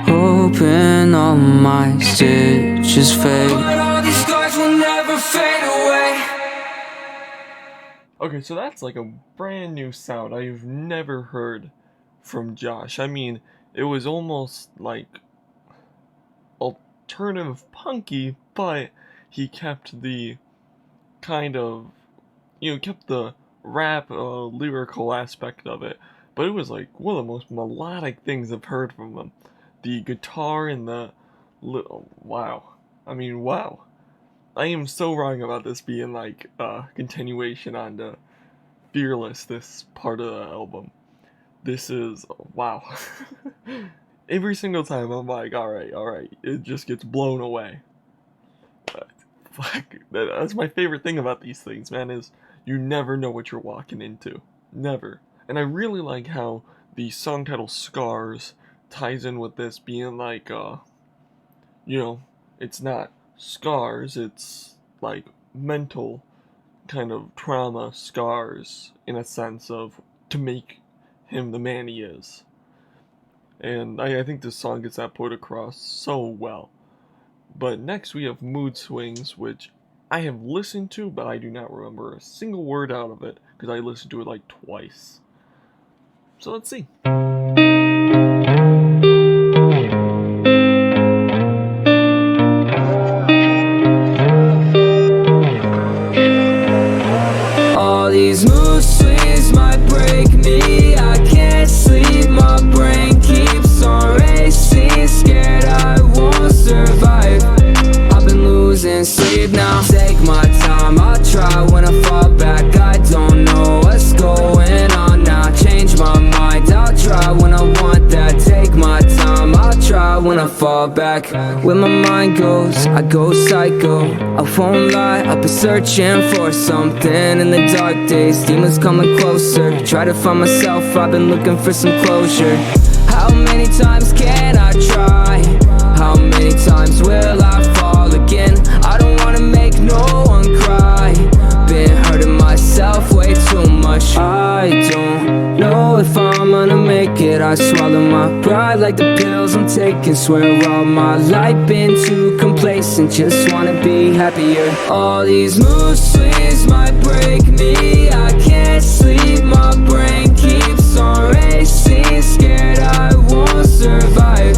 hoping all my stitches fade, but all these scars will never fade away.
Okay, so that's like a brand new sound I've never heard from Josh. I mean, it was almost like alternative punky, but he kept the kind of, kept the rap lyrical aspect of it. But it was like one of the most melodic things I've heard from him. The guitar and the wow. I mean, wow. I am so wrong about this being like a continuation on the Fearless, this part of the album. This is, wow. Every single time I'm like, alright, it just gets blown away. But, fuck, that's my favorite thing about these things, man, is you never know what you're walking into. Never. And I really like how the song title Scars ties in with this being like, it's not scars, it's like mental kind of trauma scars in a sense of to make him the man he is. And I think this song gets that point across so well. But next we have Mood Swings, which I have listened to, but I do not remember a single word out of it because I listened to it like twice. So let's see.
All these mood swings might break me. I can't sleep, my brain keeps on racing. Scared I won't survive. I've been losing sleep now. Take my time, I'll try when I fall back. I don't know what's going on now. Change my mind, I'll try when I want that. Take my time, I'll try when I fall back. Where my mind goes, I go psycho. I won't lie, I've been searching for something in the dark days. Demons coming closer, try to find myself, I've been looking for some closure. How many times can I try? How many times will I fall again? I don't wanna make no one cry. Been hurting myself way too much. I don't know if I'm gonna make it. I swallow my pride like the pills I'm taking. Swear all my life been too complacent. Just wanna be happier. All these mood swings might break me. I can't sleep, my brain keeps on racing. Scared I won't survive.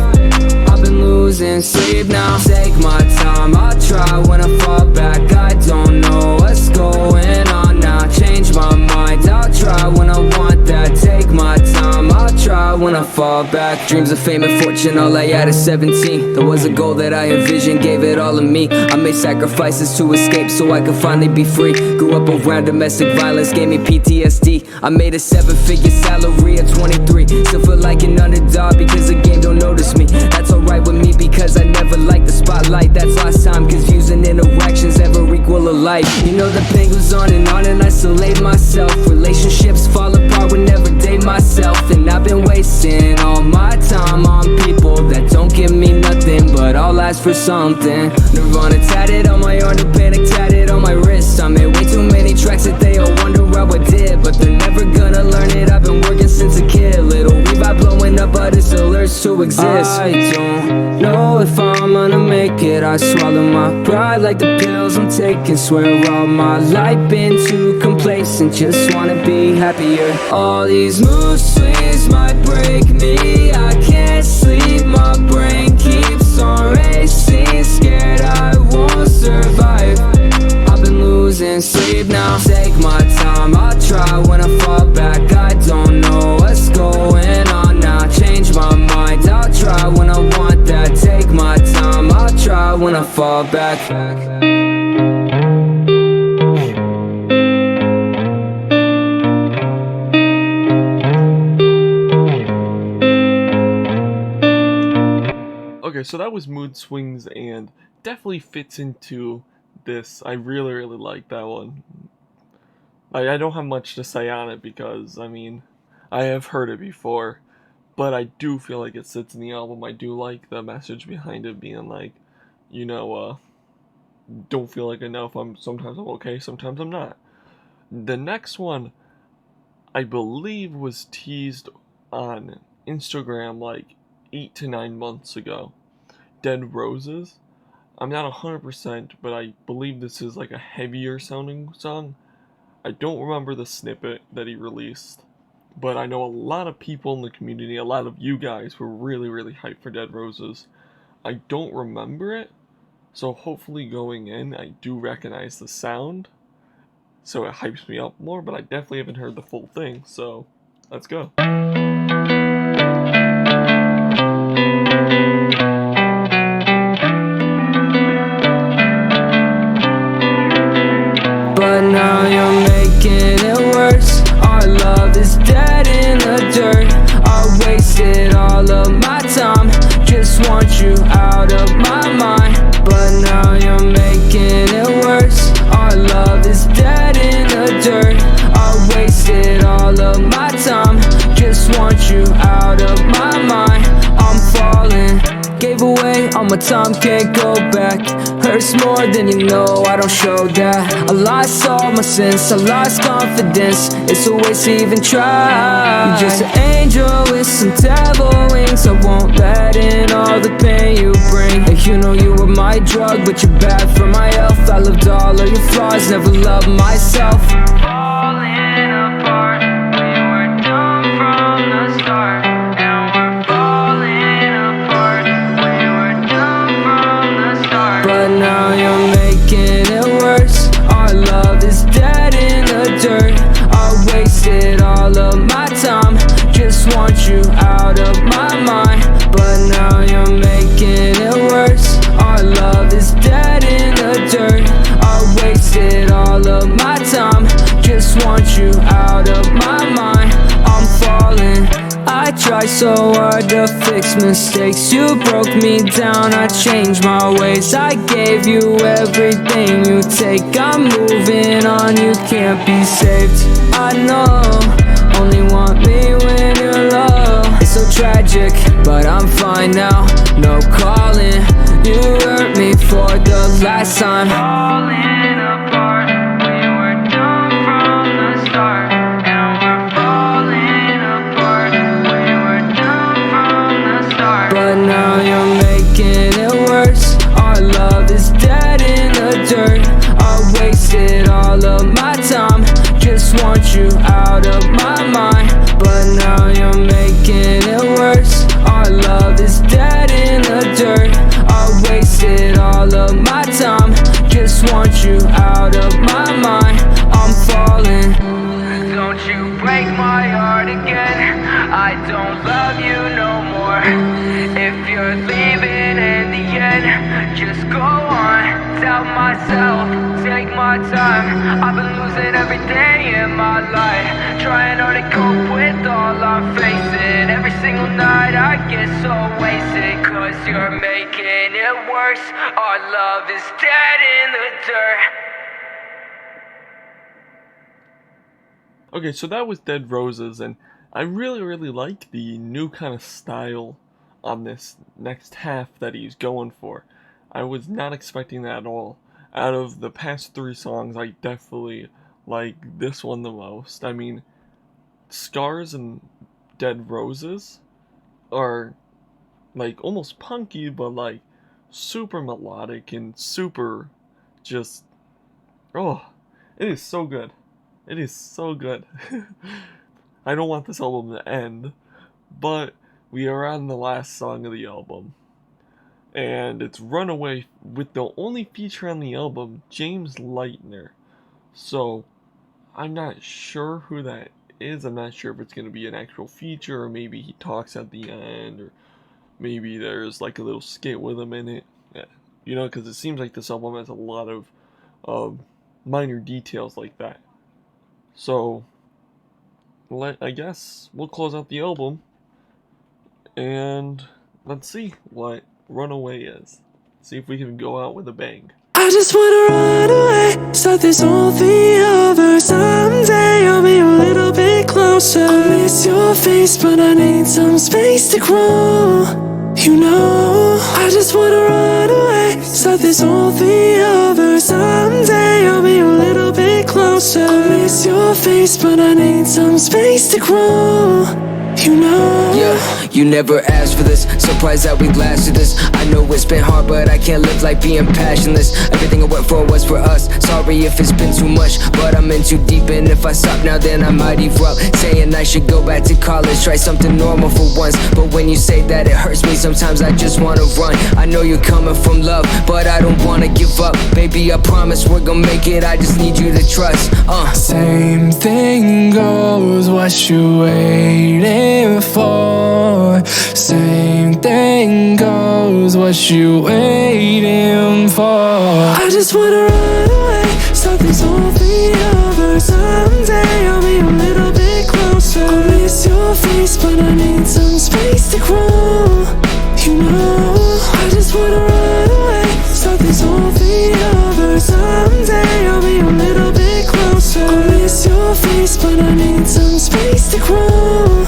I've been losing sleep now. Take my time, I'll try when I fall back. I don't know what's going on now. Change my mind, I'll try when I want that. Take my time, I'll try try when I fall back. Dreams of fame and fortune, all I had at 17. There was a goal that I envisioned, gave it all of me. I made sacrifices to escape so I could finally be free. Grew up around domestic violence, gave me PTSD. I made a 7-figure salary at 23. Still feel like an underdog because the game don't notice me. That's alright with me because I never liked the spotlight. That's lost time, confusing interactions never equal a life. You know the pain goes on and isolate myself. Relationships fall apart, would never date myself. And I've been wasting all my time on people that don't give me nothing but all eyes for something. Nirvana tatted on my arm, the panic tatted on my wrist. I made way too many tracks that they all wonder how I did, but they're never gonna learn it. I've been working since a kid. Little revive blowing up, but it still urges to exist. I don't know if I'm gonna make it. I swallow my pride like the pills I'm taking. Swear all my life been too complacent, just wanna be happier. All these mood swings might break me. I can't sleep, my brain keeps on racing. Scared I won't survive. I've been losing sleep now. Take my time, I'll try when I fall back. I don't know what's going on now. Change my mind, I'll try when I want that. Take my time, I'll try when I fall back.
Okay, so that was Mood Swings and definitely fits into this. I really like that one. I don't have much to say on it because, I mean, I have heard it before, but I do feel like it sits in the album. I do like the message behind it being like, you know, don't feel like enough. Sometimes I'm okay, sometimes I'm not. The next one, I believe, was teased on Instagram like 8 to 9 months ago. Dead Roses. I'm not 100%, but I believe this is like a heavier sounding song. I don't remember the snippet that he released, but I know a lot of people in the community, a lot of you guys were really hyped for Dead Roses. I don't remember it, so hopefully going in, I do recognize the sound, so it hypes me up more, but I definitely haven't heard the full thing, so let's go.
But now you're making it worse. Our love is dead in the dirt. I wasted all of my time. Just want you out of my mind. But now you're making it worse. Our love is dead in the dirt. I wasted all of my time. Just want you out of my mind. I'm falling. Gave away all my time, can't go back. Hurts more than you know, I don't show that. I lost all my sense, I lost confidence. It's a waste to even try. You're just an angel with some devil wings. I won't let in all the pain you bring. And you know you were my drug, but you're bad for my health. I loved all of your flaws, never loved myself. Falling apart, we were dumb from the start. But now you're making it worse. Our love is dead in the dirt. I wasted all of my time. Just want you out of my mind. But now you're making it worse. Our love is dead in the dirt. I wasted all of my time. Just want you out of my mind. I'm falling. I tried so hard to fix mistakes. You broke me down, I changed my ways. I gave you everything you take. I'm moving on, you can't be saved. I know, only want me when you're low. It's so tragic, but I'm fine now. No calling, you hurt me for the last time. Falling apart, we were dumb from the start. But now you're making it worse. Our love is dead in the dirt. I wasted all of my time. Just want you out of my mind. But now you're making it worse. Our love is dead in the dirt. I wasted all of my time. Just want you about myself, take my time. I've been losing every day in my life, trying hard to cope with all I'm facing. Every single night I get so wasted, cause you're making it worse. Our love is dead in the dirt.
Okay, so that was Dead Roses, and I really like the new kind of style on this next half that he's going for. I was not expecting that at all. Out of the past 3 songs, I definitely like this one the most. I mean, Scars and Dead Roses are like almost punky, but like super melodic and super just, oh, it is so good. It is so good. I don't want this album to end, but we are on the last song of the album. And it's Runaway with the only feature on the album, James Leitner. So, I'm not sure who that is. I'm not sure if it's going to be an actual feature, or maybe he talks at the end, or maybe there's like a little skit with him in it. Yeah. You know, because it seems like this album has a lot of minor details like that. So, I guess we'll close out the album, and let's see what Runaway is. See if we can go out with a bang.
I just wanna run away, start this whole thing over. Someday I'll be a little bit closer. I miss your face, but I need some space to grow. You know, I just wanna run away, start this whole thing over. Someday I'll be a little bit closer. I miss your face, but I need some space to grow. You know,
yeah, you never asked for this. Surprised that we lasted this. I know it's been hard, but I can't live like being passionless. Everything I went for was for us. Sorry if it's been too much, but I'm in too deep, and if I stop now, then I might erupt. Saying I should go back to college, try something normal for once. But when you say that, it hurts me. Sometimes I just wanna run. I know you're coming from love, but I don't wanna give up. Baby, I promise we're gonna make it. I just need you to trust.
Same thing goes, what you waiting for? Same thing goes, what you waiting for? I just wanna run away, start this whole thing over. Someday I'll be a little bit closer. I miss your face, but I need some space to grow. You know, I just wanna run away, start this whole thing over. Someday I'll be a little bit closer. I miss your face, but I need some space to grow.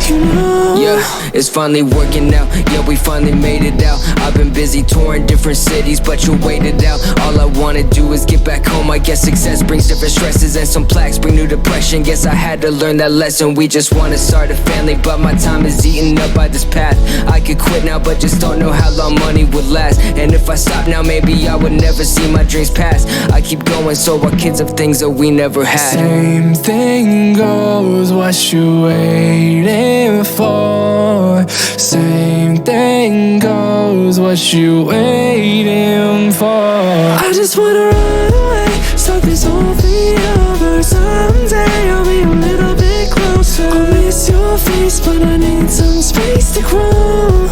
You know,
yeah, it's finally working out. Yeah, we finally made it out. I've been busy touring different cities, but you waited out. All I wanna do is get back home. I guess success brings different stresses, and some plaques bring new depression. Guess I had to learn that lesson. We just wanna start a family, but my time is eaten up by this path. I could quit now, but just don't know how long money would last. And if I stop now, maybe I would never see my dreams pass. I keep going, so our kids have things that we never had.
same thing goes, what you waiting for? Same thing goes, what you waiting for? I just wanna run away, start this whole thing over. Someday I'll be a little bit closer. I miss your face, but I need some space to grow.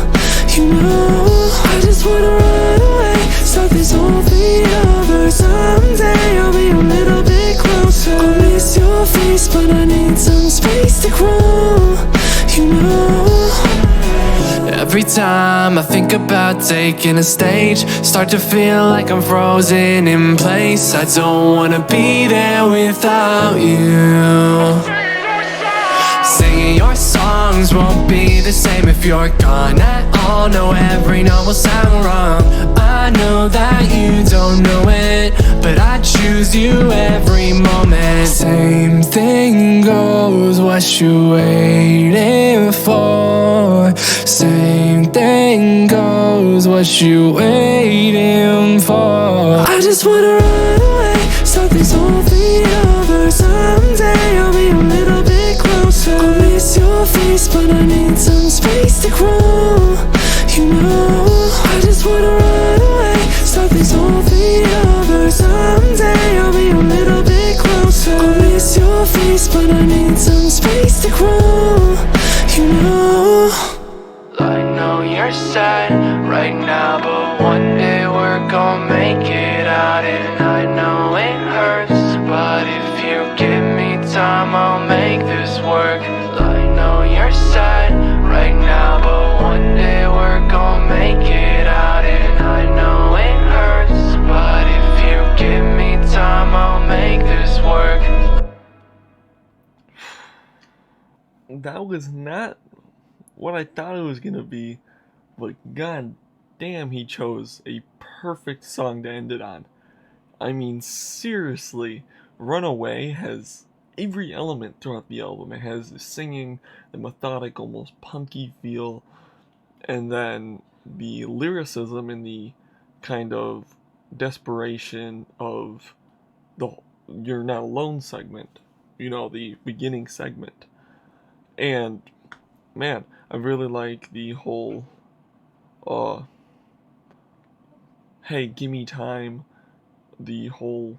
You know, I just wanna run away, start this whole thing over. Someday I'll be a little bit closer. I miss your face, but I need some space to grow. You know, every time I think about taking a stage, start to feel like I'm frozen in place. I don't wanna be there without you. Singing your songs won't be the same if you're gone. I all know every note will sound wrong. I know that you don't know it, but I choose you every moment. Same thing goes, what you waiting for? Same thing goes, what you waiting for? I just wanna run away, start this whole thing over. Someday I'll be a little bit closer. I miss your face, but I need some space to grow. You know, I just wanna run away, start this whole thing over. Someday I'll be a little bit closer. I miss your face, but I need some space to grow. You know, I know you're sad right now, but one day we're gonna make it out. out, and I know it hurts, but if you give me time, I'll make this work. I know you're sad right now, but one day we're gonna make it out, and I know it hurts, but if you give me time, I'll make this work.
That was not what I thought it was gonna be, but god damn, he chose a perfect song to end it on. I mean, seriously, Runaway has every element throughout the album. It has the singing, the methodic, almost punky feel, and then the lyricism and the kind of desperation of the You're Not Alone segment, the beginning segment. And man, I really like the whole hey, gimme time, the whole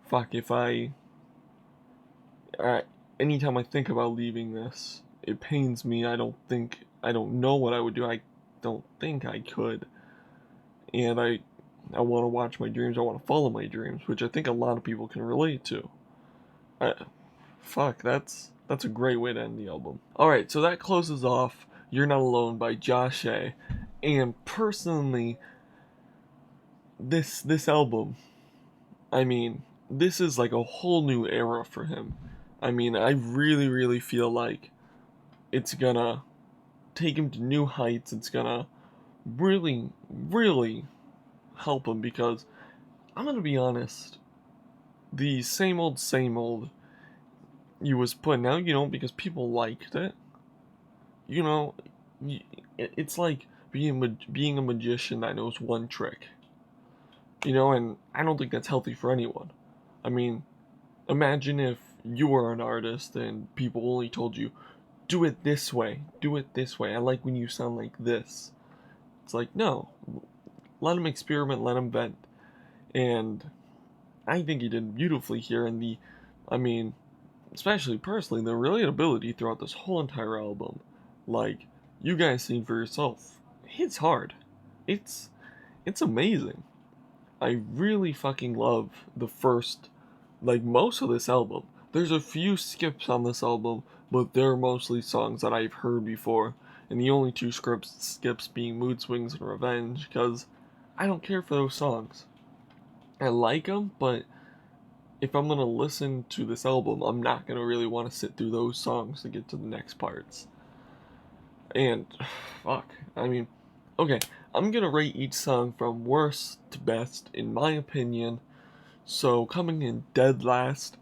fuck if anytime I think about leaving this, it pains me. I don't know what I would do. I don't think I could. And I want to watch my dreams. I want to follow my dreams, which I think a lot of people can relate to. That's a great way to end the album. Alright, so that closes off You're Not Alone by Josh A. And personally, this album, I mean, this is like a whole new era for him. I mean, I really, really feel like it's gonna take him to new heights. It's gonna really, really help him, because I'm gonna be honest, the same old, you was putting out, because people liked it. It's like being a magician that knows one trick. And I don't think that's healthy for anyone. I mean, imagine if you were an artist and people only told you, do it this way, I like when you sound like this. It's like, no, let him experiment, let him vent. And I think he did beautifully here, and especially personally, the relatability throughout this whole entire album, like, you guys seen for yourself, hits hard. It's amazing. I really fucking love the first, most of this album. There's a few skips on this album, but they're mostly songs that I've heard before, and the only two skips being Mood Swings and Revenge, because I don't care for those songs. I like them, but if I'm gonna listen to this album, I'm not gonna really want to sit through those songs to get to the next parts. And, okay, I'm gonna rate each song from worst to best, in my opinion. So, coming in dead last,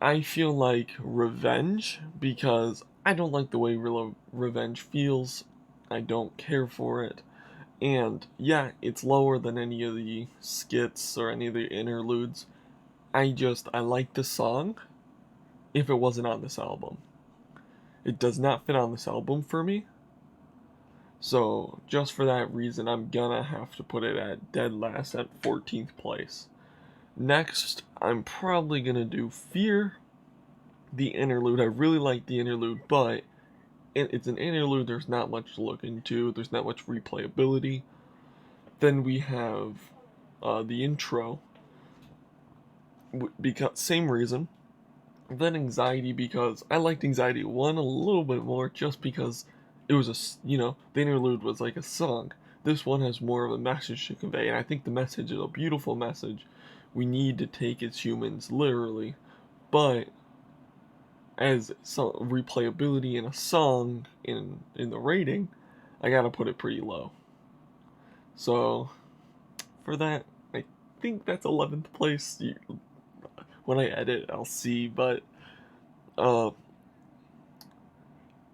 I feel like Revenge, because I don't like the way Revenge feels. I don't care for it. And, yeah, it's lower than any of the skits or any of the interludes. I like the song if it wasn't on this album. It does not fit on this album for me. So, just for that reason, I'm gonna have to put it at dead last at 14th place. Next, I'm probably gonna do Fear, the interlude. I really like the interlude, but it's an interlude, there's not much to look into, there's not much replayability. Then we have the intro, because same reason. Then Anxiety, because I liked Anxiety 1 a little bit more, just because it was the interlude was like a song. This one has more of a message to convey, and I think the message is a beautiful message. We need to take as humans literally, but as replayability in a song in the rating, I gotta put it pretty low. So for that, I think that's 11th place. When I edit, I'll see, but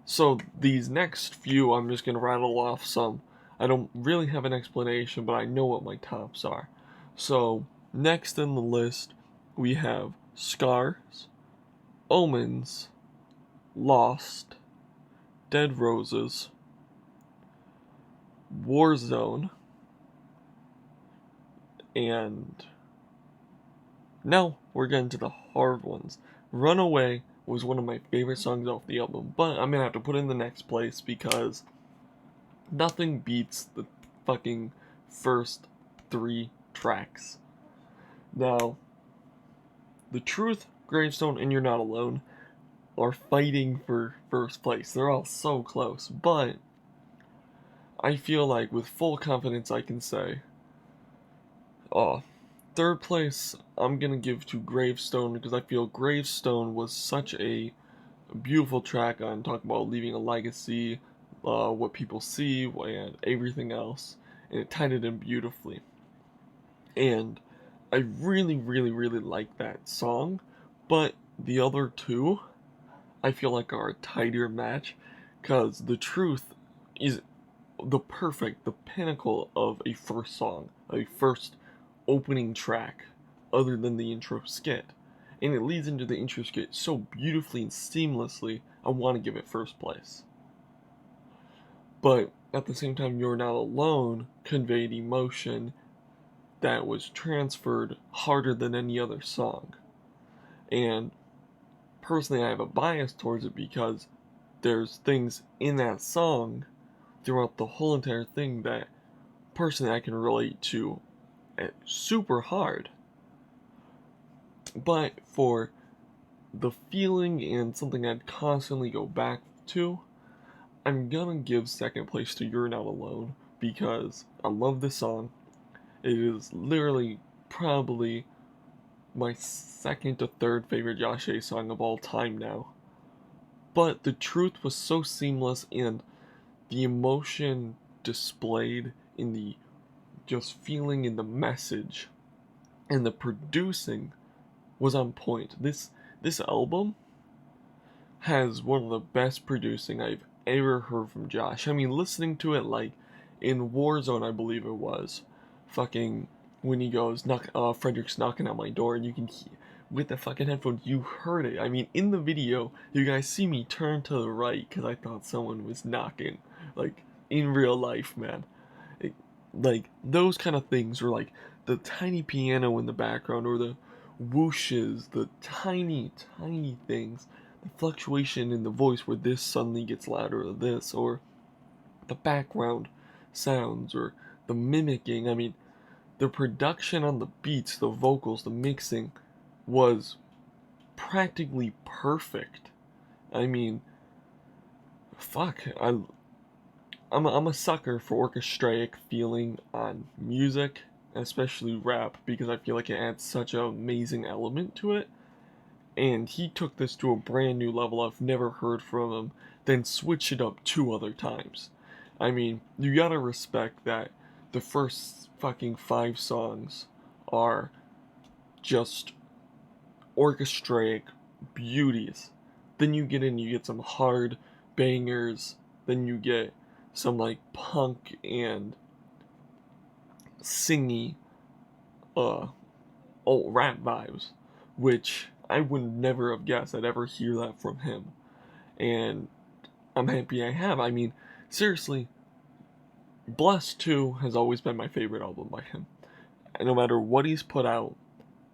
so these next few, I'm just gonna rattle off some. I don't really have an explanation, but I know what my tops are. So next in the list, we have Scars, Omens, Lost, Dead Roses, Warzone, and now we're getting to the hard ones. Runaway was one of my favorite songs off the album, but I'm gonna have to put it in the next place because nothing beats the fucking first 3 tracks. Now, The Truth, Gravestone, and You're Not Alone are fighting for first place. They're all so close, but I feel like with full confidence I can say, third place I'm gonna give to Gravestone, because I feel Gravestone was such a beautiful track on talking about leaving a legacy, what people see, and everything else, and it tied it in beautifully. And I really, really, really like that song, but the other two, I feel like are a tighter match, because The Truth is the pinnacle of a first song, a first opening track, other than the intro skit. And it leads into the intro skit so beautifully and seamlessly, I want to give it first place. But at the same time, You're Not Alone conveyed emotion that was transferred harder than any other song. And personally, I have a bias towards it because there's things in that song throughout the whole entire thing that personally I can relate to super hard. But for the feeling and something I'd constantly go back to, I'm gonna give second place to You're Not Alone, because I love this song. It is literally probably my second to third favorite Josh A song of all time now. But The Truth was so seamless, and the emotion displayed in the just feeling in the message and the producing was on point. This album has one of the best producing I've ever heard from Josh. I mean, listening to it like in Warzone, I believe it was, fucking when he goes, Frederick's knocking on my door, and you can hear, with the fucking headphones, you heard it. I mean, in the video, you guys see me turn to the right because I thought someone was knocking, like in real life, man. Like those kind of things, or like the tiny piano in the background, or the whooshes, the tiny things, the fluctuation in the voice where this suddenly gets louder or this, or the background sounds, or the mimicking. I mean, the production on the beats, the vocals, the mixing was practically perfect. I mean, fuck, I'm a sucker for orchestraic feeling on music, especially rap, because I feel like it adds such an amazing element to it. And he took this to a brand new level I've never heard from him, then switched it up 2 other times. I mean, you gotta respect that the first fucking 5 songs are just orchestraic beauties. Then you get some hard bangers, then you get some like punk and singy old rap vibes, which I would never have guessed I'd ever hear that from him. And I'm happy I have. I mean, seriously, Blessed 2 has always been my favorite album by him. And no matter what he's put out,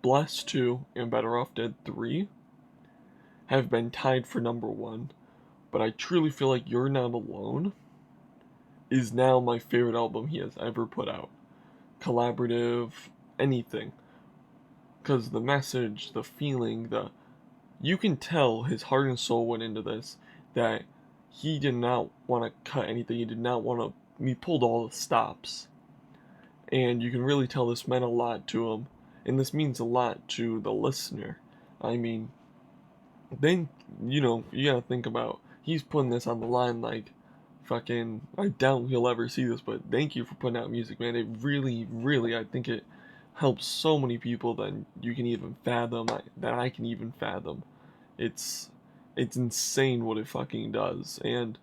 Blessed 2 and Better Off Dead 3 have been tied for number 1. But I truly feel like You're Not Alone is now my favorite album he has ever put out. Collaborative, anything. Because the message, the feeling, you can tell his heart and soul went into this, that he did not want to cut anything, he did not want to, he pulled all the stops. And you can really tell this meant a lot to him, and this means a lot to the listener. I mean, then, you gotta think about, he's putting this on the line like, fucking, I doubt he'll ever see this, but thank you for putting out music, man. It really, really, I think it helps so many people that you can even fathom, that I can even fathom. It's insane what it fucking does, and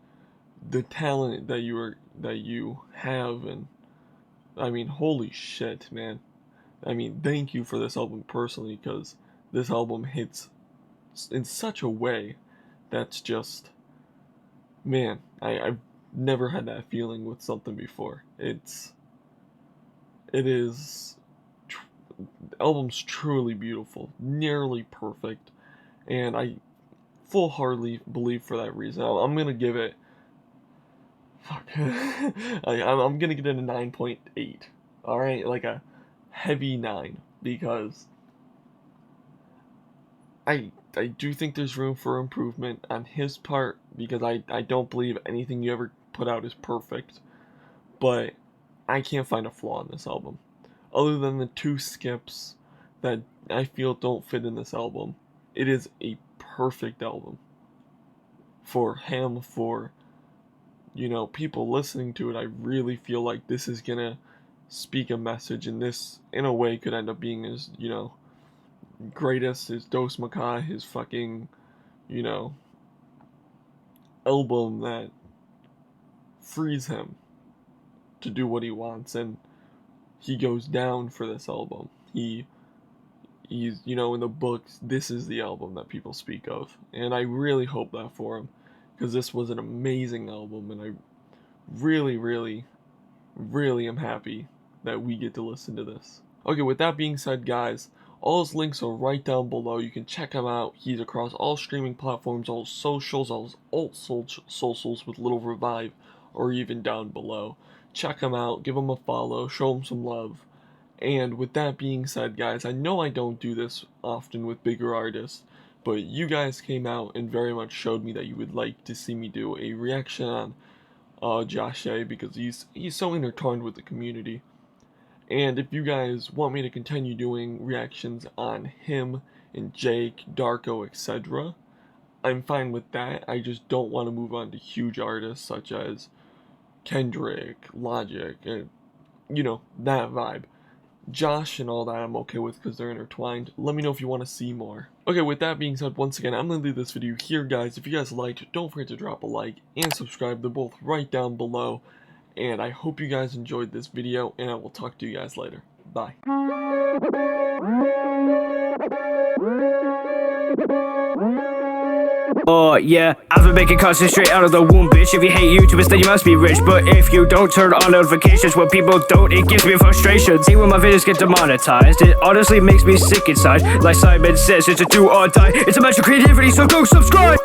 the talent that you have, and I mean, holy shit, man. I mean, thank you for this album personally, because this album hits in such a way that's just, man, I've never had that feeling with something before. The album's truly beautiful, nearly perfect, and I full-heartedly believe for that reason. I'm gonna give it, fuck, I'm gonna give it a 9.8. Alright, like a heavy 9 because I do think there's room for improvement on his part because I don't believe anything you ever put out is perfect, but I can't find a flaw in this album other than the 2 skips that I feel don't fit in this album. It is a perfect album for him, for, you know, people listening to it. I really feel like this is gonna speak a message, and this in a way could end up being his, you know, greatest, his Dos Makai, his fucking, you know, album that frees him to do what he wants, and he goes down for this album. He's, you know, in the books, this is the album that people speak of, and I really hope that for him, because this was an amazing album, and I really, really, really am happy that we get to listen to this. Okay, with that being said, guys, all his links are right down below. You can check him out. He's across all streaming platforms, all socials, all his alt socials with Little Revive, or even down below. Check him out, give him a follow, show him some love. And with that being said, guys, I know I don't do this often with bigger artists, but you guys came out and very much showed me that you would like to see me do a reaction on Josh A, because he's so intertwined with the community. And if you guys want me to continue doing reactions on him and Jake, Darko, etc., I'm fine with that. I just don't want to move on to huge artists such as Kendrick, Logic, and, you know, that vibe. Josh and all that I'm okay with because they're intertwined. Let me know if you want to see more. Okay, with that being said, once again, I'm going to leave this video here, guys. If you guys liked, don't forget to drop a like and subscribe. They're both right down below. And I hope you guys enjoyed this video, and I will talk to you guys later. Bye.
Oh yeah, I've been making content straight out of the womb, bitch. If you hate YouTubers, then you must be rich. But if you don't turn on notifications when people don't, it gives me frustration. See when my videos get demonetized, it honestly makes me sick inside. Like Simon says, it's a do or die. It's Imagine Creativity, so go subscribe!